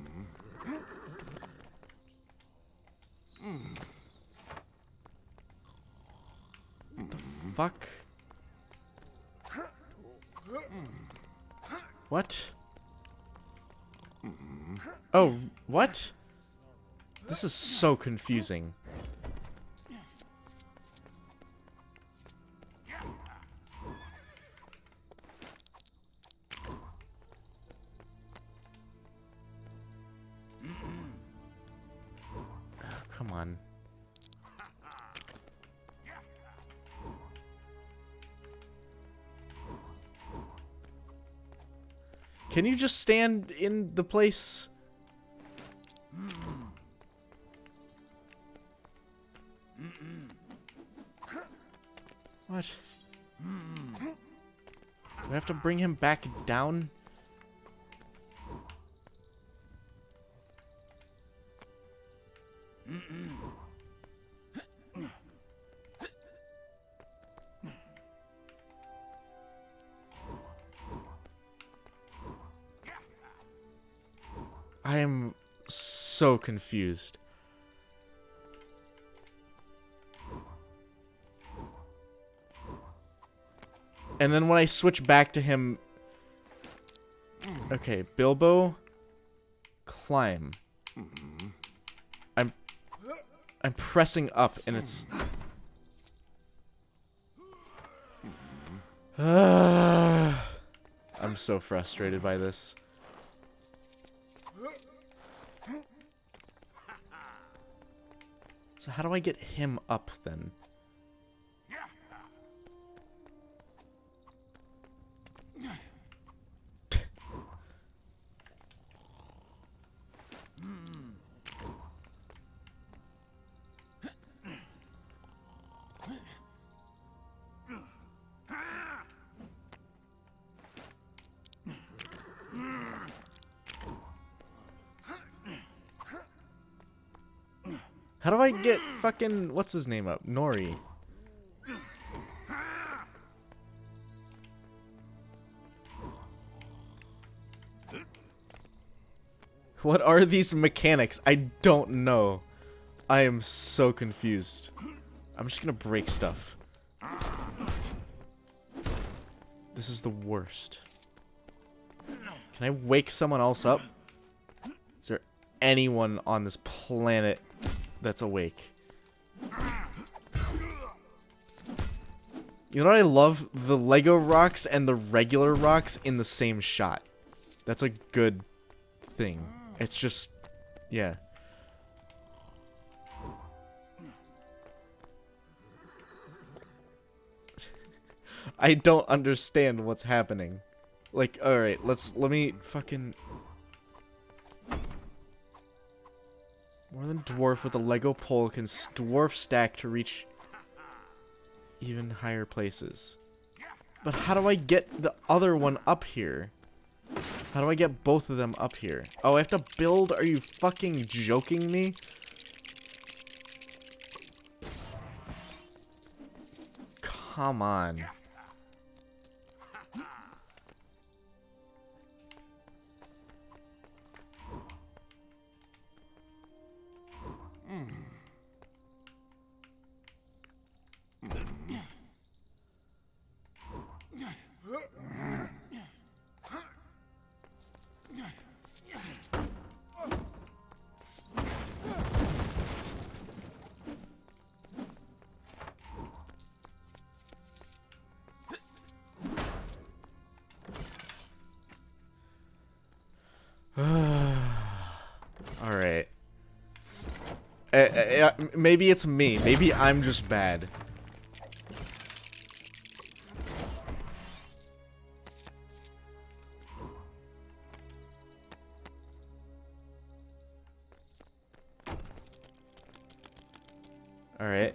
What the fuck? What? Oh, what? This is so confusing. Oh, come on. Can you just stand in the place? What? Do I have to bring him back down? I am so confused. And then when I switch back to him... Okay, Bilbo, climb. I'm pressing up and it's... I'm so frustrated by this. So how do I get him up then? How do I get fucking what's his name up? Nori. What are these mechanics? I don't know. I am so confused. I'm just gonna break stuff. This is the worst. Can I wake someone else up? Is there anyone on this planet that's awake? You know what I love? The Lego rocks and the regular rocks in the same shot. That's a good thing. It's just, yeah. I don't understand what's happening. Like, alright, let me fucking... More than dwarf with a Lego pole can dwarf stack to reach even higher places. But how do I get the other one up here? How do I get both of them up here? Oh, I have to build? Are you fucking joking me? Come on. Alright. Maybe it's me. Maybe I'm just bad. Alright.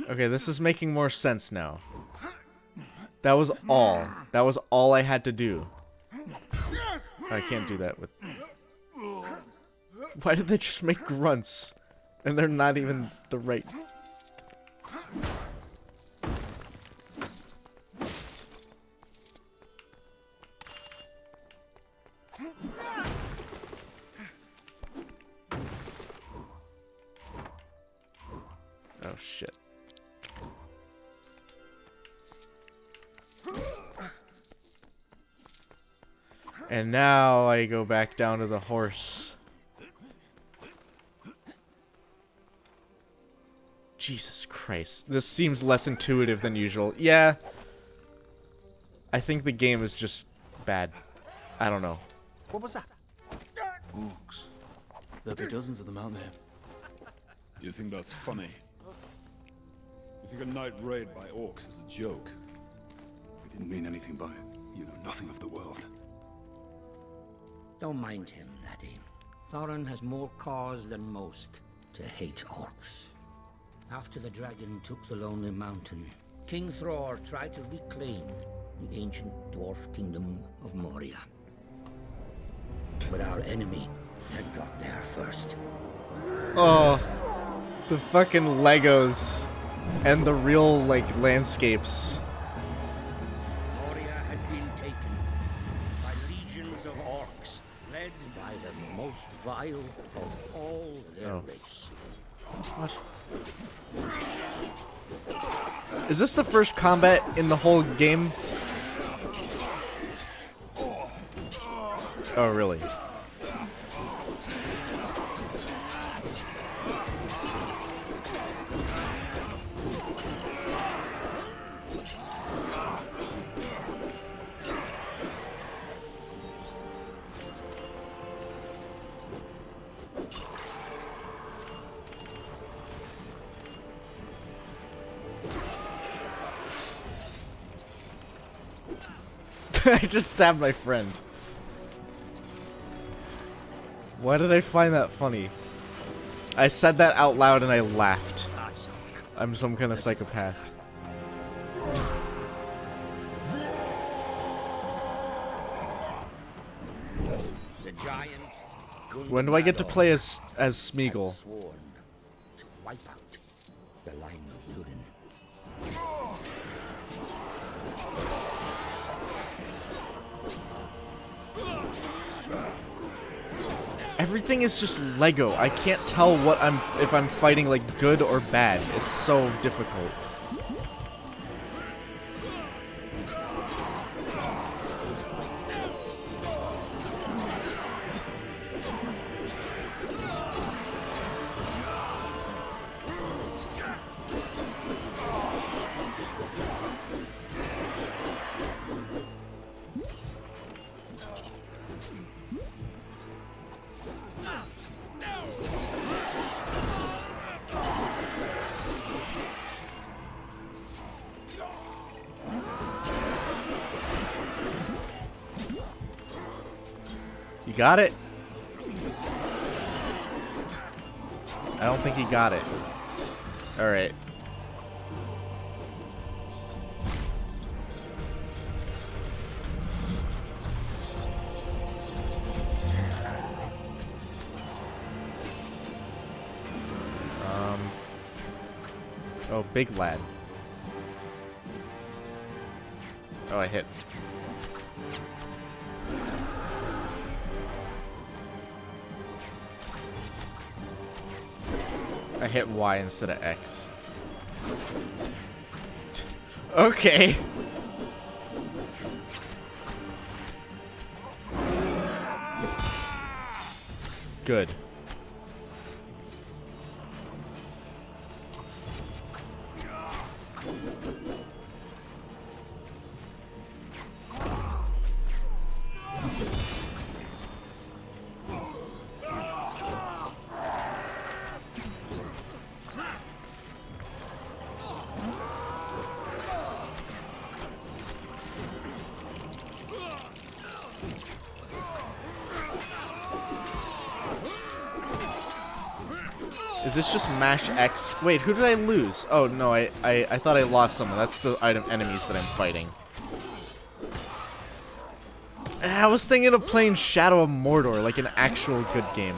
Okay, this is making more sense now. That was all. That was all I had to do. I can't do that with... Why did they just make grunts? And they're not even the right... Oh, shit. And now I go back down to the horse. Jesus Christ. This seems less intuitive than usual. Yeah. I think the game is just bad. I don't know. What was that? Orcs. There'll be dozens of them out there. You think that's funny? You think a night raid by orcs is a joke? We didn't mean anything by it. You know nothing of the world. Don't mind him, laddie. Thorin has more cause than most to hate orcs. After the dragon took the Lonely Mountain, King Thror tried to reclaim the ancient dwarf kingdom of Moria. But our enemy had got there first. Oh, the fucking Legos and the real, like, landscapes. Moria had been taken by legions of orcs, led by the most vile of all their race. What? Is this the first combat in the whole game? Oh, really? I just stabbed my friend. Why did I find that funny? I said that out loud and I laughed. I'm some kind of psychopath. The giant When do I get to play as Smeagol? sworn to wipe out the line of Durin. Everything is just Lego. I can't tell what if I'm fighting like good or bad. It's so difficult. You got it? I don't think he got it. Alright. Oh, big lad. Oh, I hit. I hit Y instead of X. Okay. Good. Is this just mash X? Wait, who did I lose? Oh no, I thought I lost someone. That's the enemies that I'm fighting. I was thinking of playing Shadow of Mordor, like an actual good game.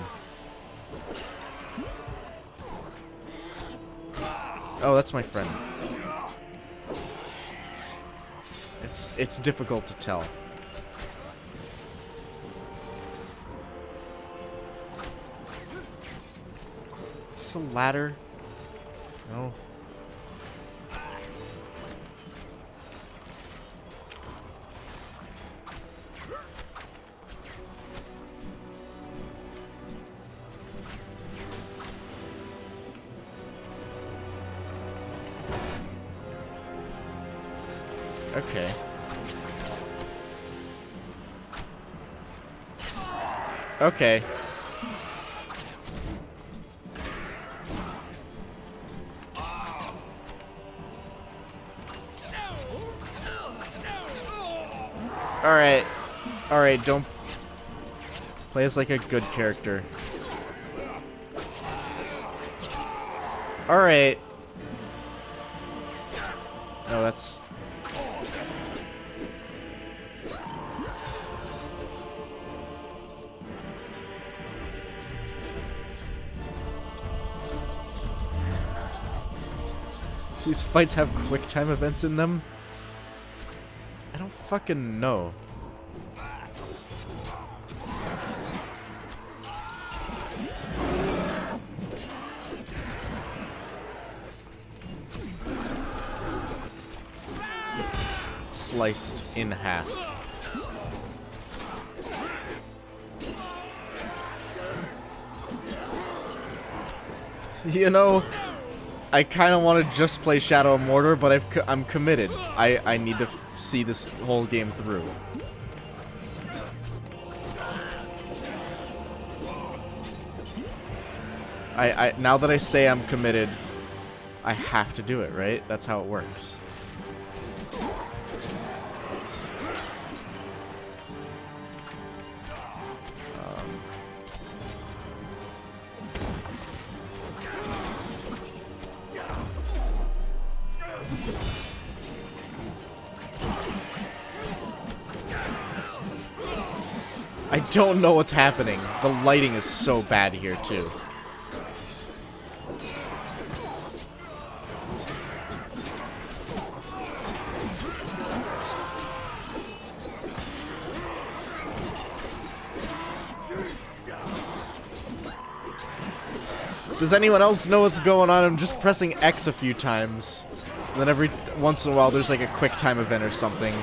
Oh, that's my friend. It's difficult to tell. Is this a ladder? No. Okay. Okay. Alright. Alright, don't... Play as like a good character. Alright. No, that's... These fights have quick time events in them? I don't fucking know. Sliced in half. You know, I kind of want to just play Shadow of Mordor, but I'm committed. I need to see this whole game through. Now that I say I'm committed, I have to do it, right? That's how it works. I don't know what's happening. The lighting is so bad here, too. Does anyone else know what's going on? I'm just pressing X a few times. And then every once in a while there's like a quick time event or something.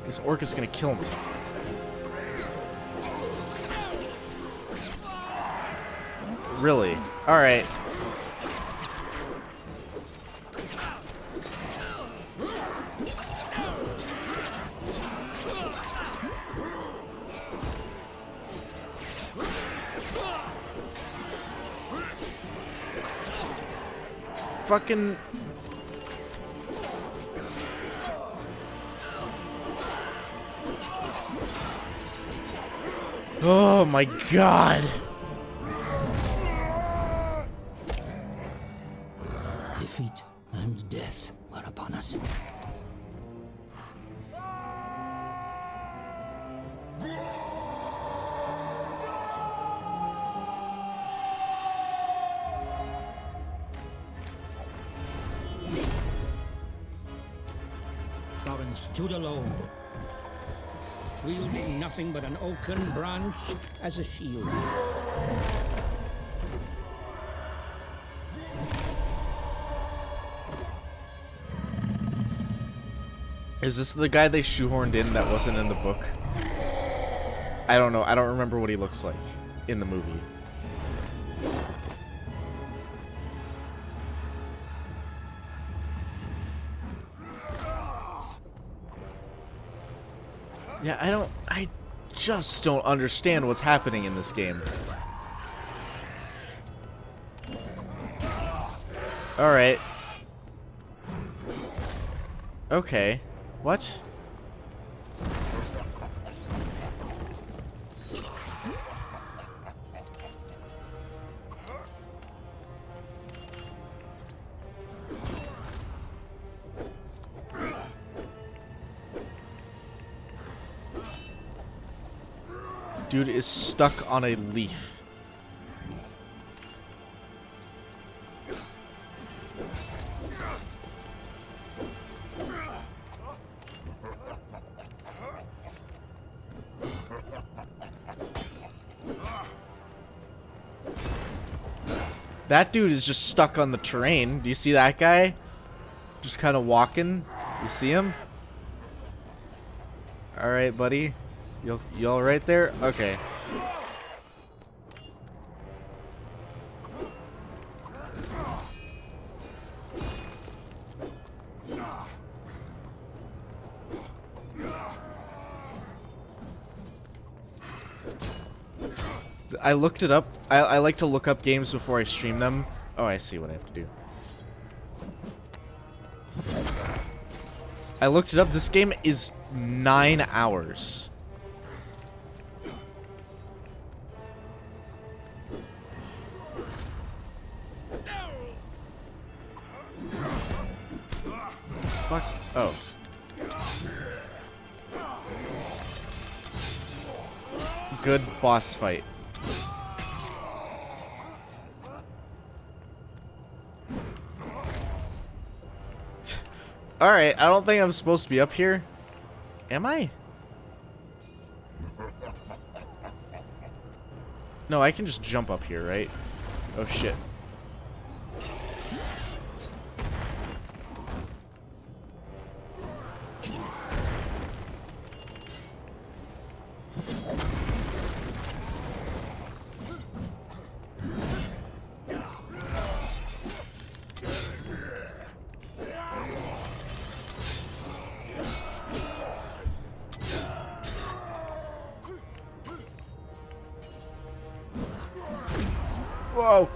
This orc is gonna kill me. Really? Alright. Fucking... Oh my god. Defeat and death were upon us. Thorin stood alone, wielding nothing but an oaken branch as a shield. Is this the guy they shoehorned in that wasn't in the book? I don't know. I don't remember what he looks like in the movie. Yeah, I just don't understand what's happening in this game. Alright. Okay. What? Dude is stuck on a leaf. That dude is just stuck on the terrain. Do you see that guy? Just kind of walking. You see him? All right, buddy. You all right there? Okay. I looked it up. I like to look up games before I stream them. Oh, I see what I have to do. I looked it up. This game is 9 hours. Fuck. Oh. Good boss fight. Alright, I don't think I'm supposed to be up here. Am I? No, I can just jump up here, right? Oh shit. Whoa!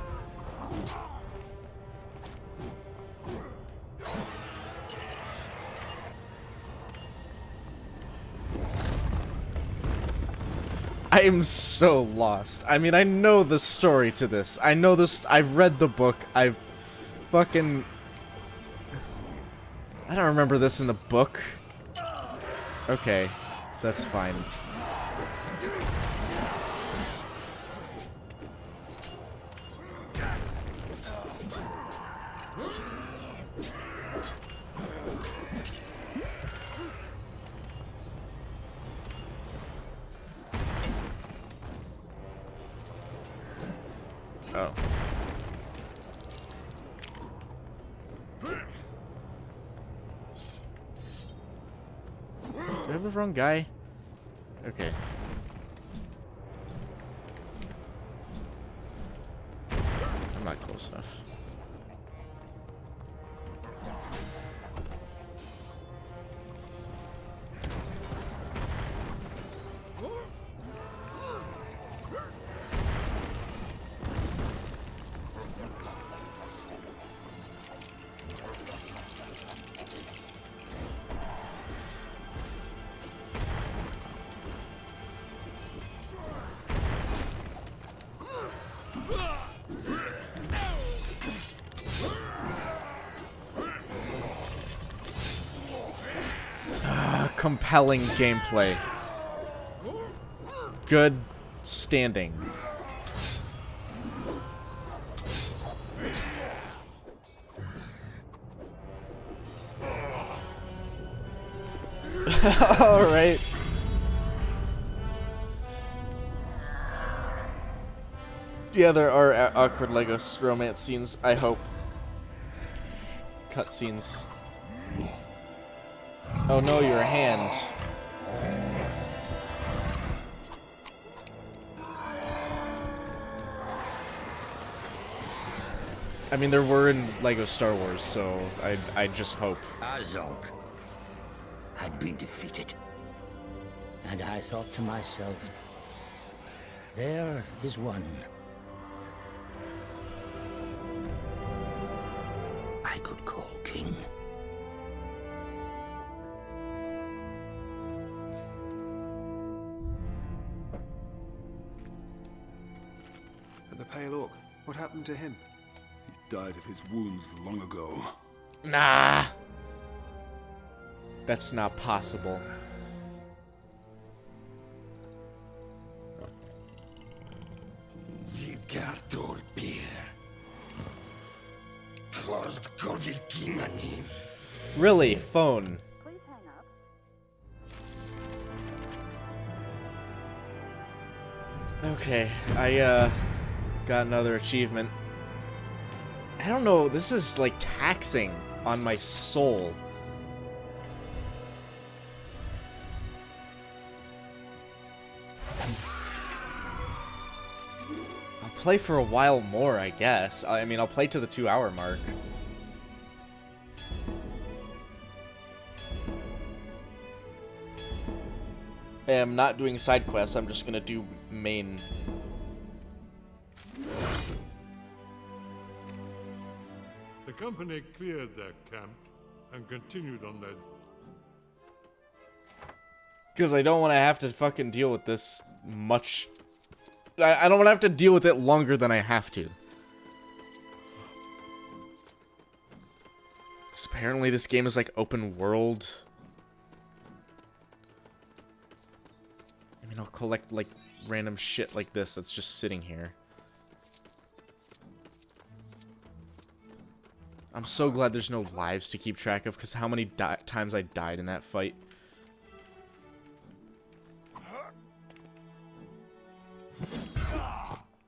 I am so lost. I mean, I know the story to this. I know this. I've read the book. I've fucking... I don't remember this in the book. Okay, that's fine. Oh. Do I have the wrong guy? Okay. I'm not close enough. Compelling gameplay. Good standing. All right. Yeah, there are awkward Lego romance scenes, I hope. Cutscenes. Oh no, you're a hand. I mean, there were in Lego Star Wars, so I just hope. Azog had been defeated. And I thought to myself, there is one I could call king. And the Pale Orc, what happened to him? He died of his wounds long ago. Nah. That's not possible. Really? Phone. Okay, I got another achievement. I don't know, this is like taxing on my soul. I'll play for a while more, I guess. I mean, I'll play to the 2-hour mark. I'm not doing side quests, I'm just gonna do main. The company cleared their camp and continued on their... Because I don't want to have to fucking deal with this much. I don't want to have to deal with it longer than I have to. 'Cause apparently this game is like open world. I mean, I'll collect like random shit like this that's just sitting here. I'm so glad there's no lives to keep track of, because how many times I died in that fight.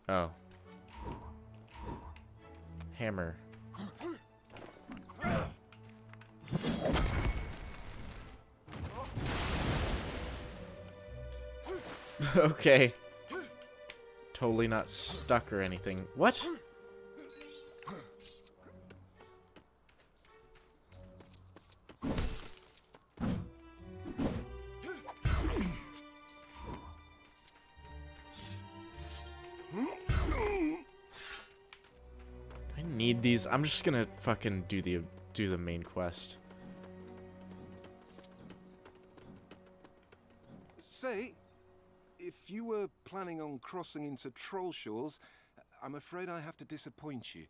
Oh. Hammer. Okay. Totally not stuck or anything. What? I need these. I'm just gonna fucking do the main quest. Say, if you were planning on crossing into Troll Shores, I'm afraid I have to disappoint you.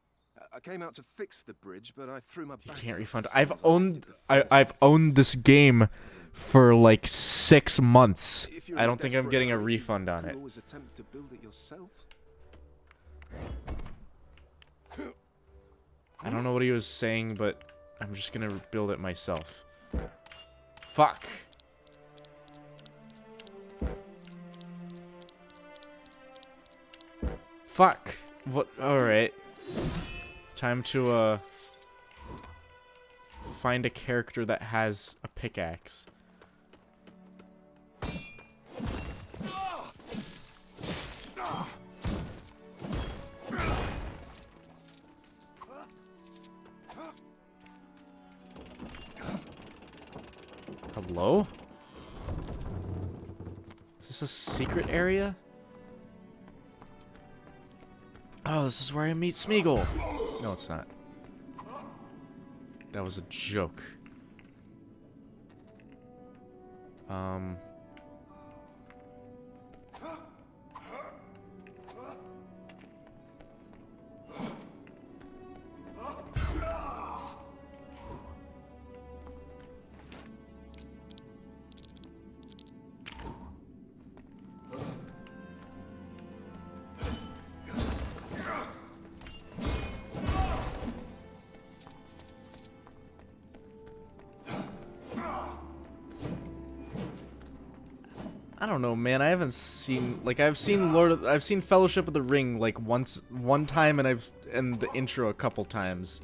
I came out to fix the bridge, but I threw my back. You can't refund. I've owned this game for like 6 months. I don't think I'm getting a refund on it. Always attempt to build it yourself. I don't know what he was saying, but I'm just gonna build it myself. Fuck. Fuck. What? Alright. Time to, find a character that has a pickaxe. Hello? Is this a secret area? Oh, this is where I meet Smeagol. No, it's not. That was a joke. I don't know, man. I haven't seen I've seen Fellowship of the Ring like one time, and and the intro a couple times.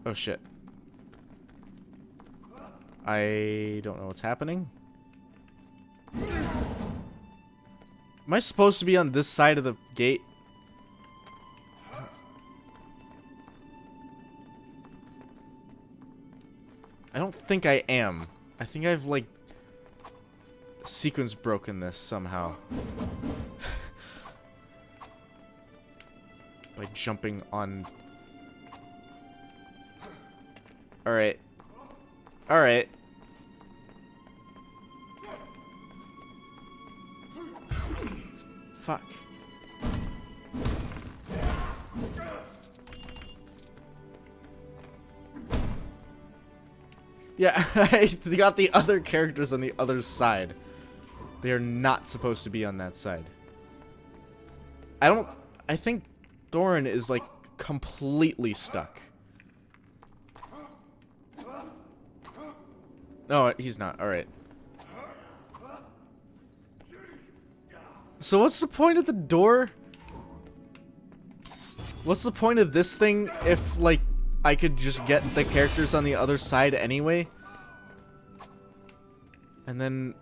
Oh shit. I don't know what's happening. Am I supposed to be on this side of the gate? I don't think I am. I think I've, like, sequence broken this somehow. By jumping on... Alright. Alright. Fuck. Yeah, I got the other characters on the other side. They are not supposed to be on that side. I think Thorin is, like, completely stuck. No, he's not. Alright. So what's the point of the door? What's the point of this thing if, like, I could just get the characters on the other side anyway? And then...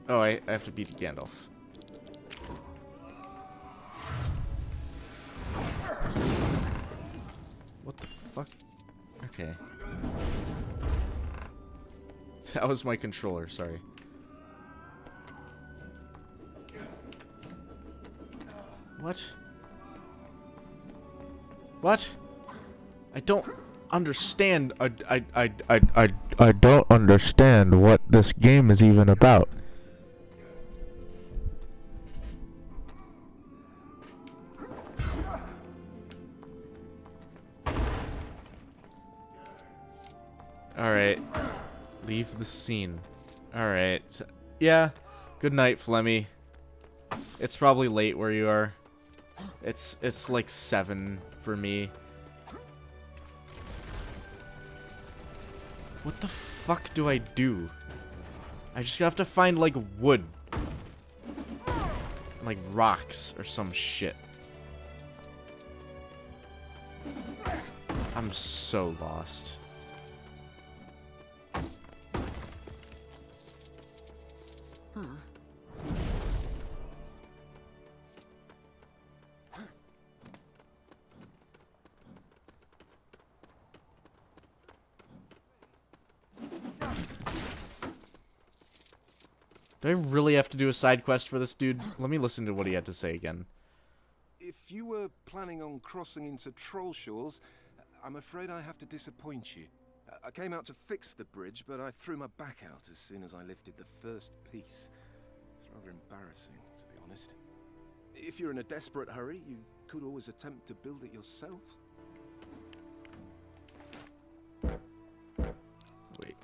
Oh, I have to beat Gandalf. What the fuck? Okay. That was my controller, sorry. What? What? I don't understand. I don't understand what this game is even about. Alright. Leave the scene. Alright. Yeah. Good night, Flemmi. It's probably late where you are. It's like 7 for me. What the fuck do I do? I just have to find, like, wood. Like, rocks or some shit. I'm so lost. Do I really have to do a side quest for this dude? Let me listen to what he had to say again. If you were planning on crossing into Troll Shores, I'm afraid I have to disappoint you. I came out to fix the bridge, but I threw my back out as soon as I lifted the first piece. It's rather embarrassing, to be honest. If you're in a desperate hurry, you could always attempt to build it yourself. Wait.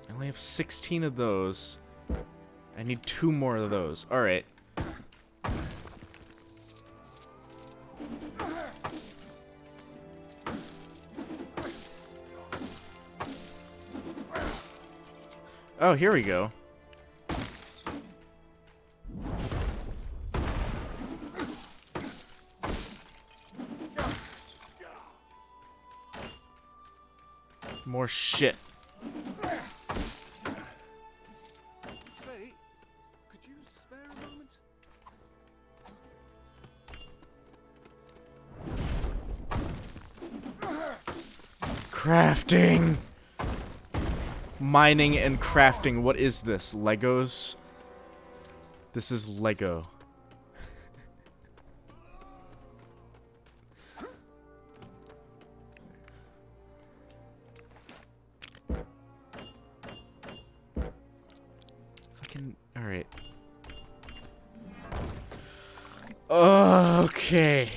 I only have 16 of those. I need 2 more of those. Alright. Oh, here we go. More shit. Say, could you spare a moment? Crafting! Mining and crafting. What is this? Legos? This is Lego. Fucking... Alright. Okay.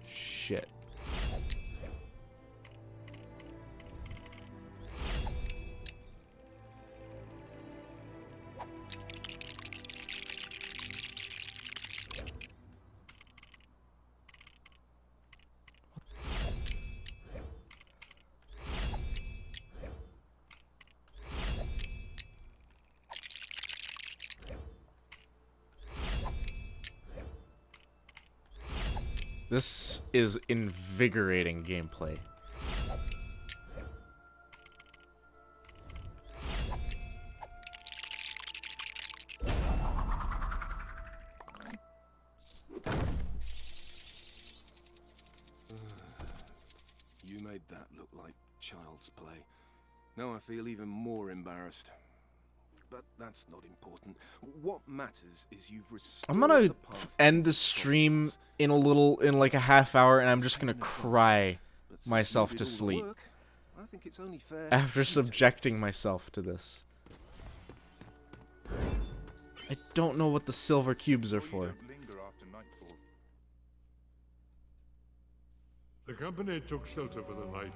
Shit. This is invigorating gameplay. You made that look like child's play. Now I feel even more embarrassed. But that's not important. What matters is you've restored I'm gonna the path end the stream in like a half hour, and I'm just gonna cry myself to sleep I think it's only fair after subjecting myself to this. I don't know what the silver cubes are for. The company took shelter for the night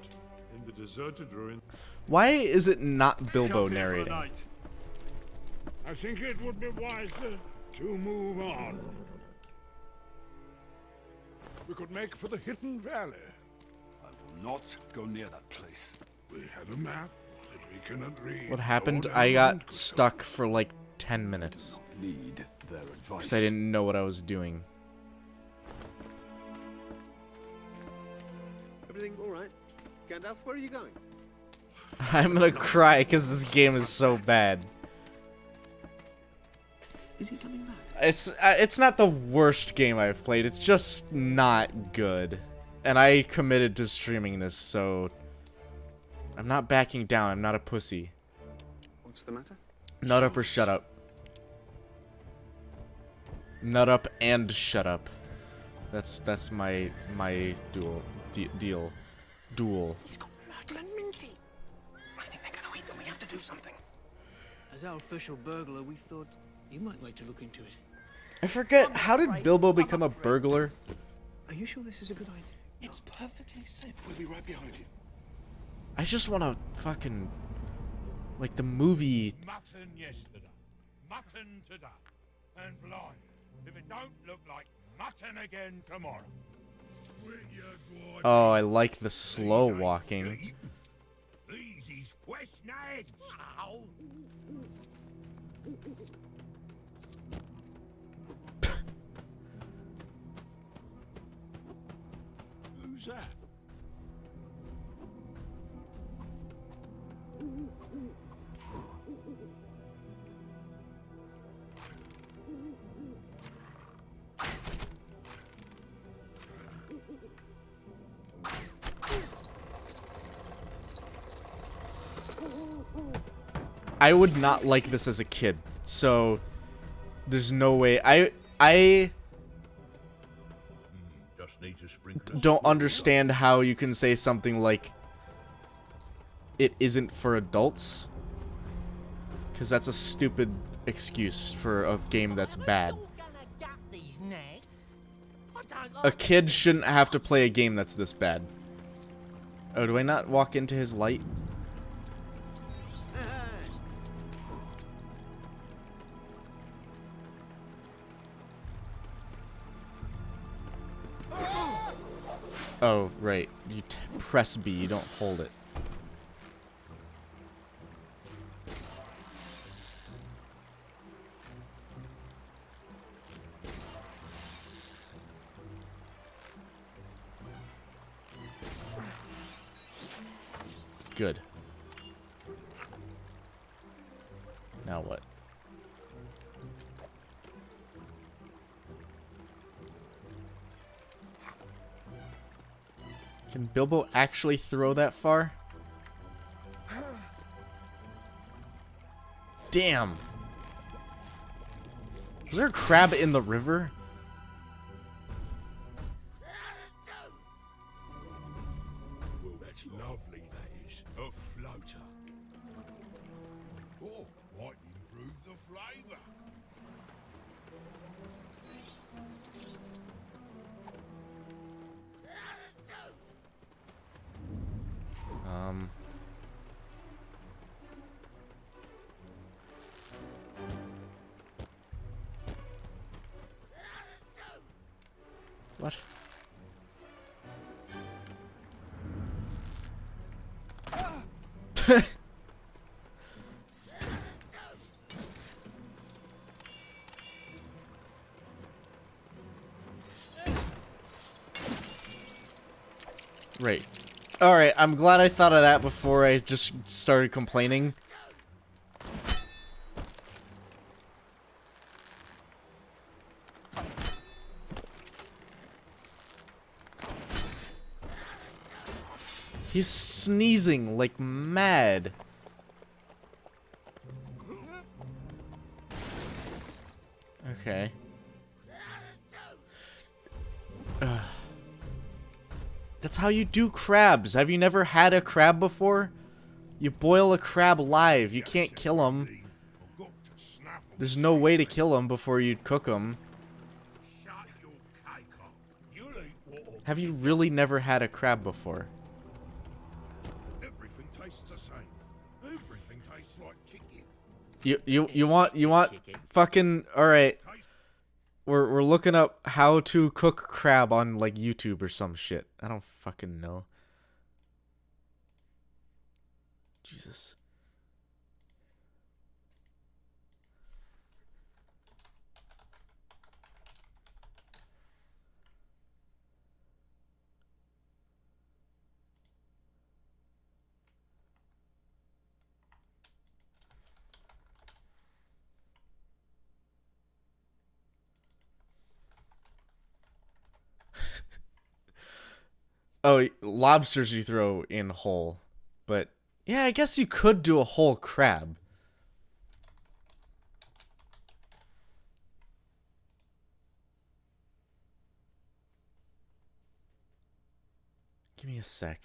in the deserted ruin. Why is it not Bilbo narrating? I think it would be wiser to move on. We could make for the Hidden Valley. I will not go near that place. We have a map that we cannot read. What happened? I got stuck for like 10 minutes. Need their advice. Because I didn't know what I was doing. Everything all right? Gandalf, where are you going? I'm gonna cry because this game is so bad. Is he coming back? It's not the worst game I've played. It's just not good. And I committed to streaming this, so I'm not backing down. I'm not a pussy. What's the matter? Nut up or shut up. Nut up and shut up. That's my deal. Duel. He's got Madeline Minty. I think they're gonna eat them. We have to do something. As our official burglar, we thought you might like to look into it. I forget, how did Bilbo become a burglar? Are you sure this is a good idea? It's perfectly safe. We'll be right behind you. I just want to fucking... like the movie... Mutton yesterday, mutton today, and blind, if it don't look like mutton again tomorrow. Oh, I like the slow walking. These is fresh nags. Who's that? I would not like this as a kid, so there's no way. I Just need to sprinkle. don't understand how you can say something like it isn't for adults, because that's a stupid excuse for a game that's bad. A kid shouldn't have to play a game that's this bad. Oh, do I not walk into his light? Oh, right. You press B, you don't hold it. Good. Now what? Can Bilbo actually throw that far? Damn! Was there a crab in the river? Well, that's lovely, that is. A floater. Oh, might improve the flavour. What? Right. Alright, I'm glad I thought of that before I just started complaining. He's sneezing like mad. Okay. That's how you do crabs. Have you never had a crab before? You boil a crab live. You can't kill him. There's no way to kill him before you cook him. Have you really never had a crab before? Everything tastes the same. Everything tastes like chicken. You want fucking alright. we're looking up how to cook crab on like YouTube or some shit. I don't fucking know. Jesus. Oh, lobsters you throw in whole. But yeah, I guess you could do a whole crab. Give me a sec.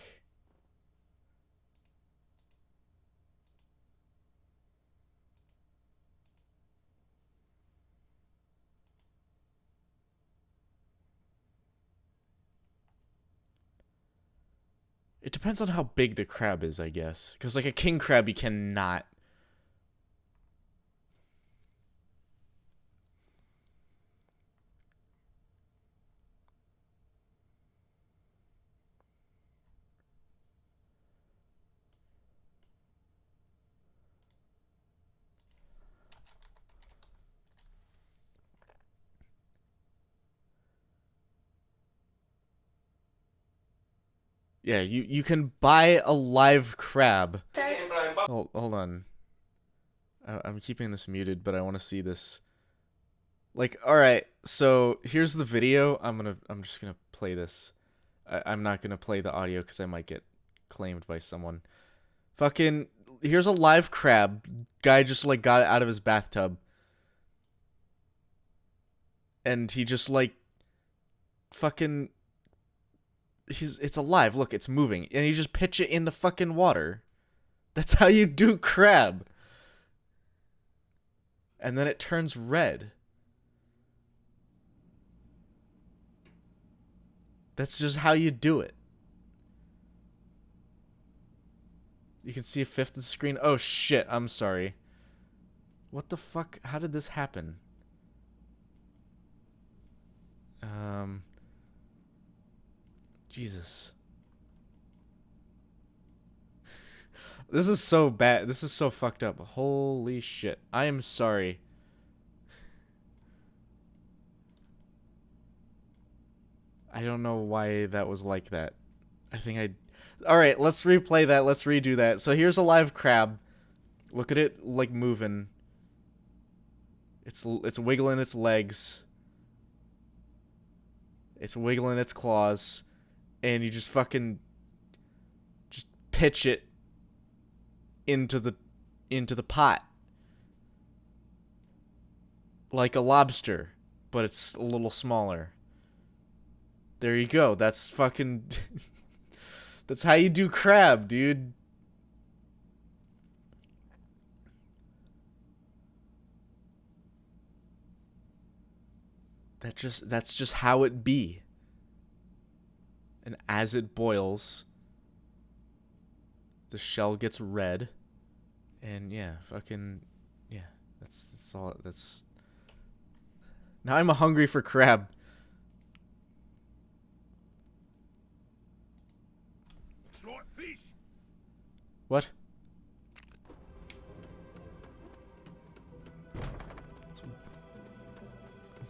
It depends on how big the crab is, I guess. Because, like, a king crab, you cannot. Yeah, you can buy a live crab. Hold on. I'm keeping this muted, but I want to see this. Like, alright, so here's the video. I'm just gonna play this. I'm not gonna play the audio because I might get claimed by someone. Fucking, here's a live crab. Guy just, like, got it out of his bathtub. And he just, like, fucking... it's alive. Look, it's moving. And you just pitch it in the fucking water. That's how you do crab. And then it turns red. That's just how you do it. You can see a fifth of the screen. Oh shit, I'm sorry. What the fuck? How did this happen? Jesus. This is so bad. This is so fucked up. Holy shit. I am sorry. I don't know why that was like that. I think I... Alright, let's replay that. Let's redo that. So here's a live crab. Look at it, like, moving. It's wiggling its legs. It's wiggling its claws. And you just fucking... just pitch it into the pot. Like a lobster, but it's a little smaller. There you go. That's fucking... That's how you do crab, dude. That's just how it be. And as it boils, the shell gets red. And yeah, fucking yeah. That's all. That's... Now I'm hungry for crab. What? So,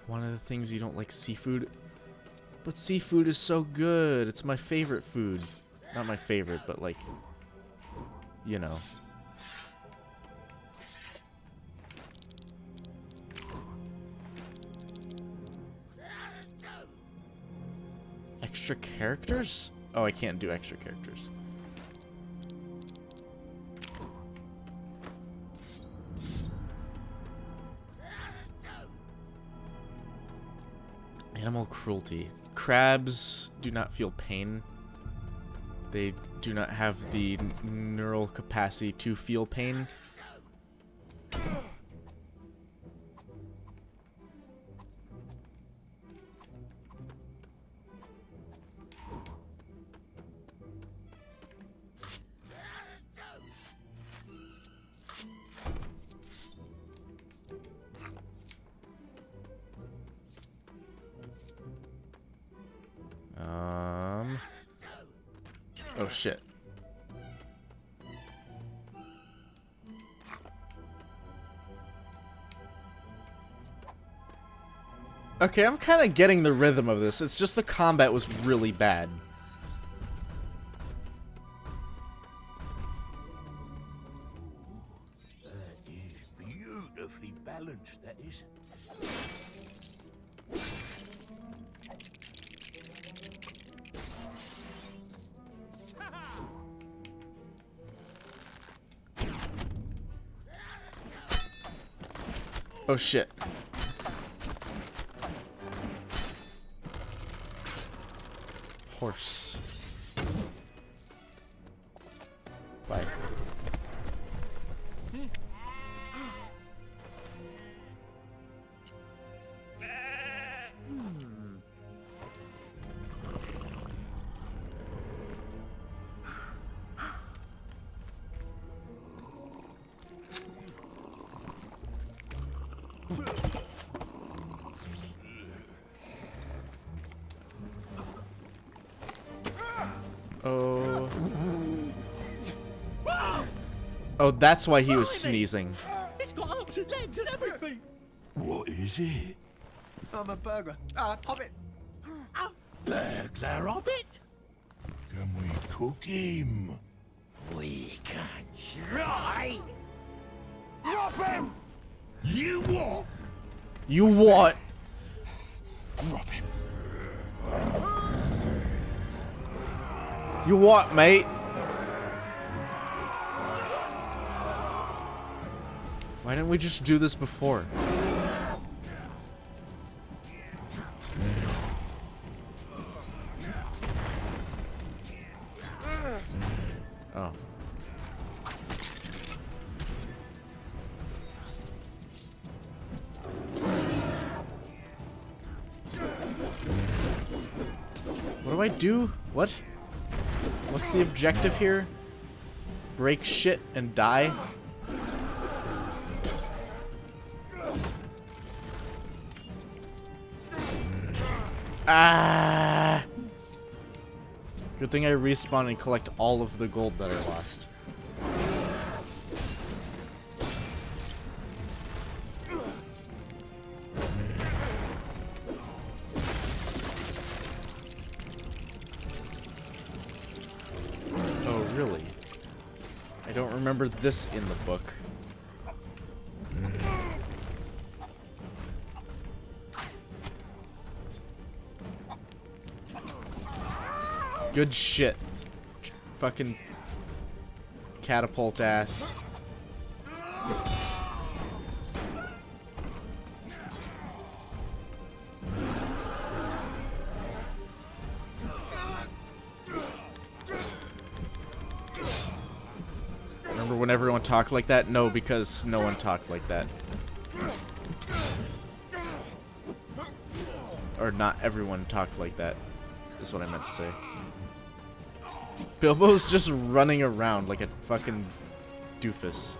one of the things you don't like seafood, but seafood is so good. It's my favorite food. Not my favorite, but like, you know. Extra characters? Oh, I can't do extra characters. Animal cruelty. Crabs do not feel pain. They do not have the neural capacity to feel pain. Oh shit. Okay, I'm kind of getting the rhythm of this. It's just the combat was really bad. That is beautifully balanced, that is. Oh shit. Horse. Bye. Oh. Oh, that's why he was sneezing. It's got arms and legs and everything. What is it? I'm a burglar. Hobbit. A burglar hobbit? Can we cook him? We can try. Drop him! You what? You what? Drop him. You what, mate? Why didn't we just do this before? Oh. What do I do? What? What's the objective here? Break shit and die? Ah! Good thing I respawn and collect all of the gold that I lost. Oh, really? I don't remember this in the book. Good shit. Fucking catapult ass. Remember when everyone talked like that? No, because no one talked like that. Or not everyone talked like that, is what I meant to say. Bilbo's just running around like a fucking doofus.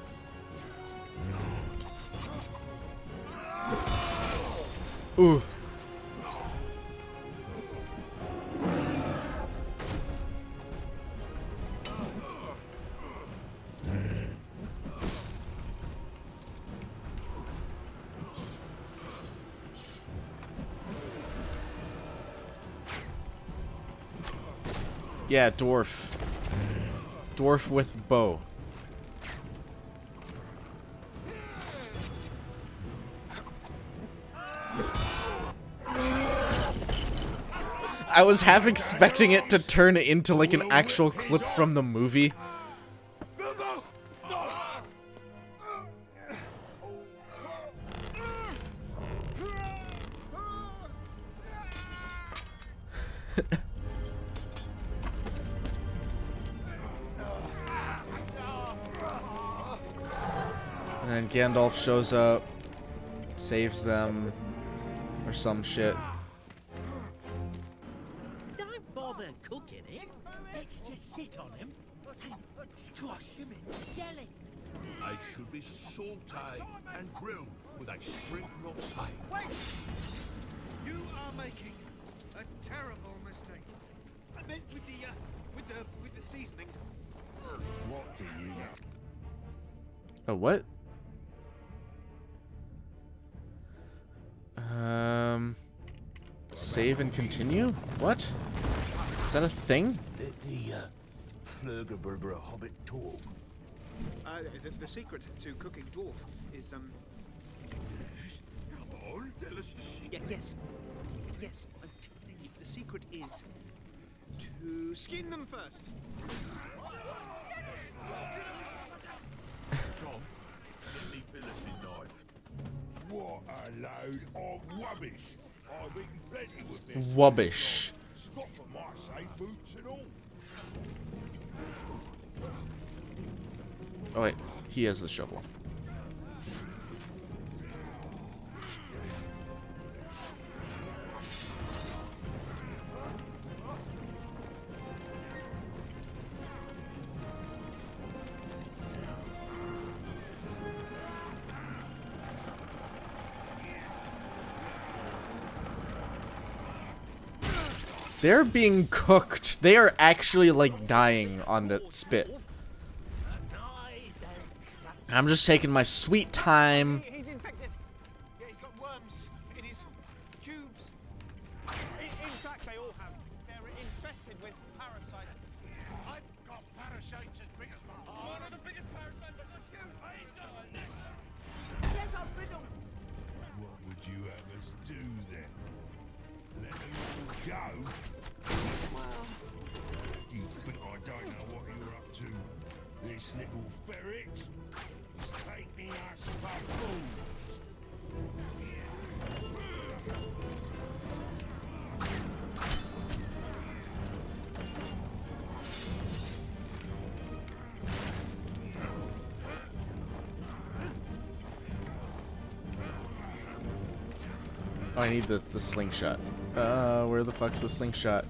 Ooh. Yeah, dwarf. Dwarf with bow. I was half expecting it to turn into like an actual clip from the movie. And then Gandalf shows up, saves them, or some shit. Don't bother cooking him. Let's just sit on him and squash him in jelly. I should be sauteed and grilled with a sprinkle of sage. Wait! You are making a terrible mistake. I meant with the seasoning. What do you know? Oh, what? Save and continue? What? Is that a thing? The Flurgerberber Hobbit talk. The secret to cooking dwarf is Come on, tell us the secret. Yes. I'm telling you, the secret is to skin them first. Tom, let me fillet knife. What a load of rubbish! I've eaten plenty with this. Wubbish. Scott for my sake, boots and all. Oh wait, he has the shovel. They're being cooked. They are actually like dying on the spit. I'm just taking my sweet time. He's infected. Yeah, he's got worms in his tubes. In fact, they all have. They're infested with parasites. I've got parasites as big as mine. One of the biggest parasites I've got huge. Yes, I'm riddled. What would you have us do then? Let them all go? Well, You think I don't know what you're up to? This little ferret is taking us for fools. Oh, I need the slingshot. Where the fuck's the slingshot?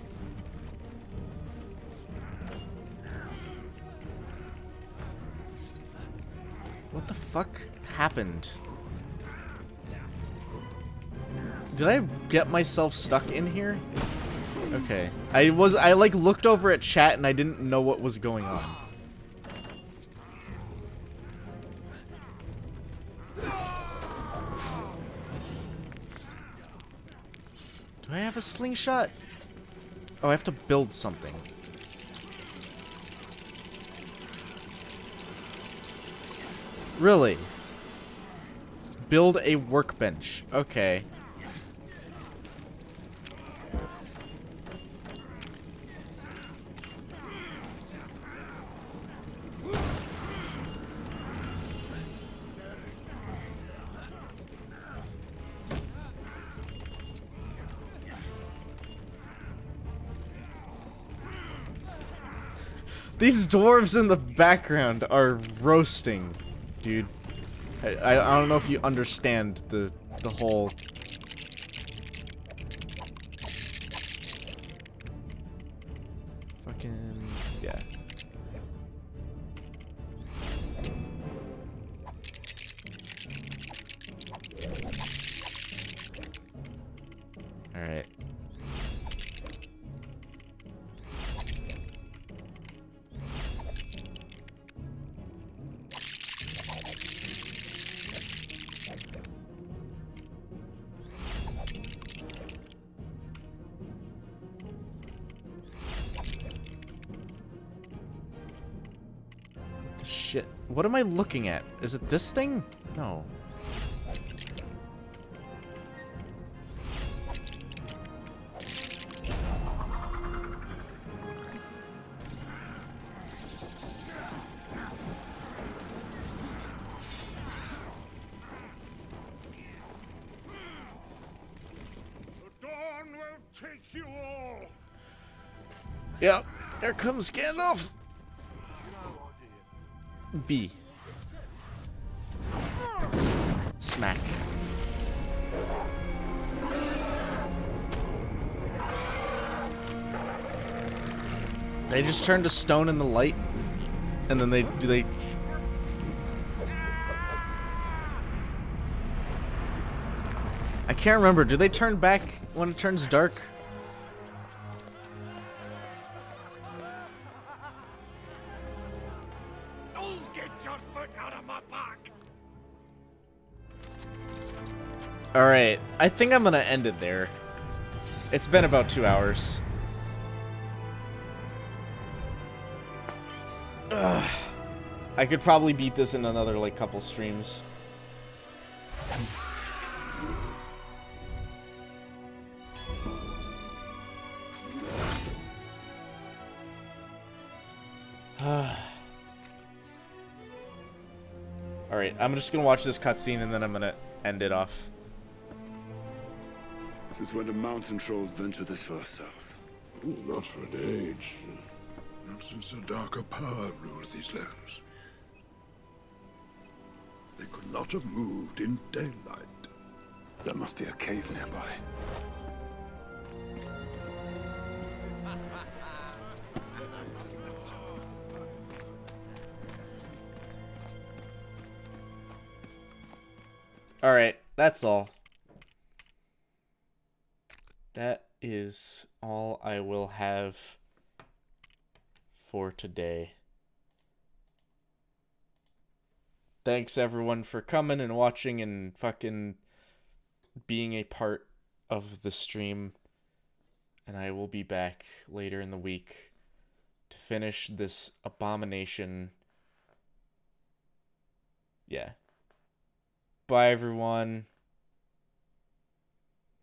What the fuck happened? Did I get myself stuck in here? Okay. I like looked over at chat and I didn't know what was going on. Do I have a slingshot? Oh, I have to build something. Really? Build a workbench. Okay. These dwarves in the background are roasting, dude. I don't know if you understand the whole. Fucking yeah. All right. Shit. What am I looking at? Is it this thing? No. The dawn will take you all. Yep. There comes Gandalf. B. Smack. They just turn to stone in the light, and then they do they. I can't remember. Do they turn back when it turns dark? Alright, I think I'm gonna end it there. It's been about 2 hours. Ugh. I could probably beat this in another, like, couple streams. Alright, I'm just gonna watch this cutscene and then I'm gonna end it off. Since when do mountain trolls venture this far south? Ooh, not for an age. Not since a darker power ruled these lands. They could not have moved in daylight. There must be a cave nearby. Alright, that's all. That is all I will have for today. Thanks everyone for coming and watching and fucking being a part of the stream. And I will be back later in the week to finish this abomination. Yeah. Bye everyone.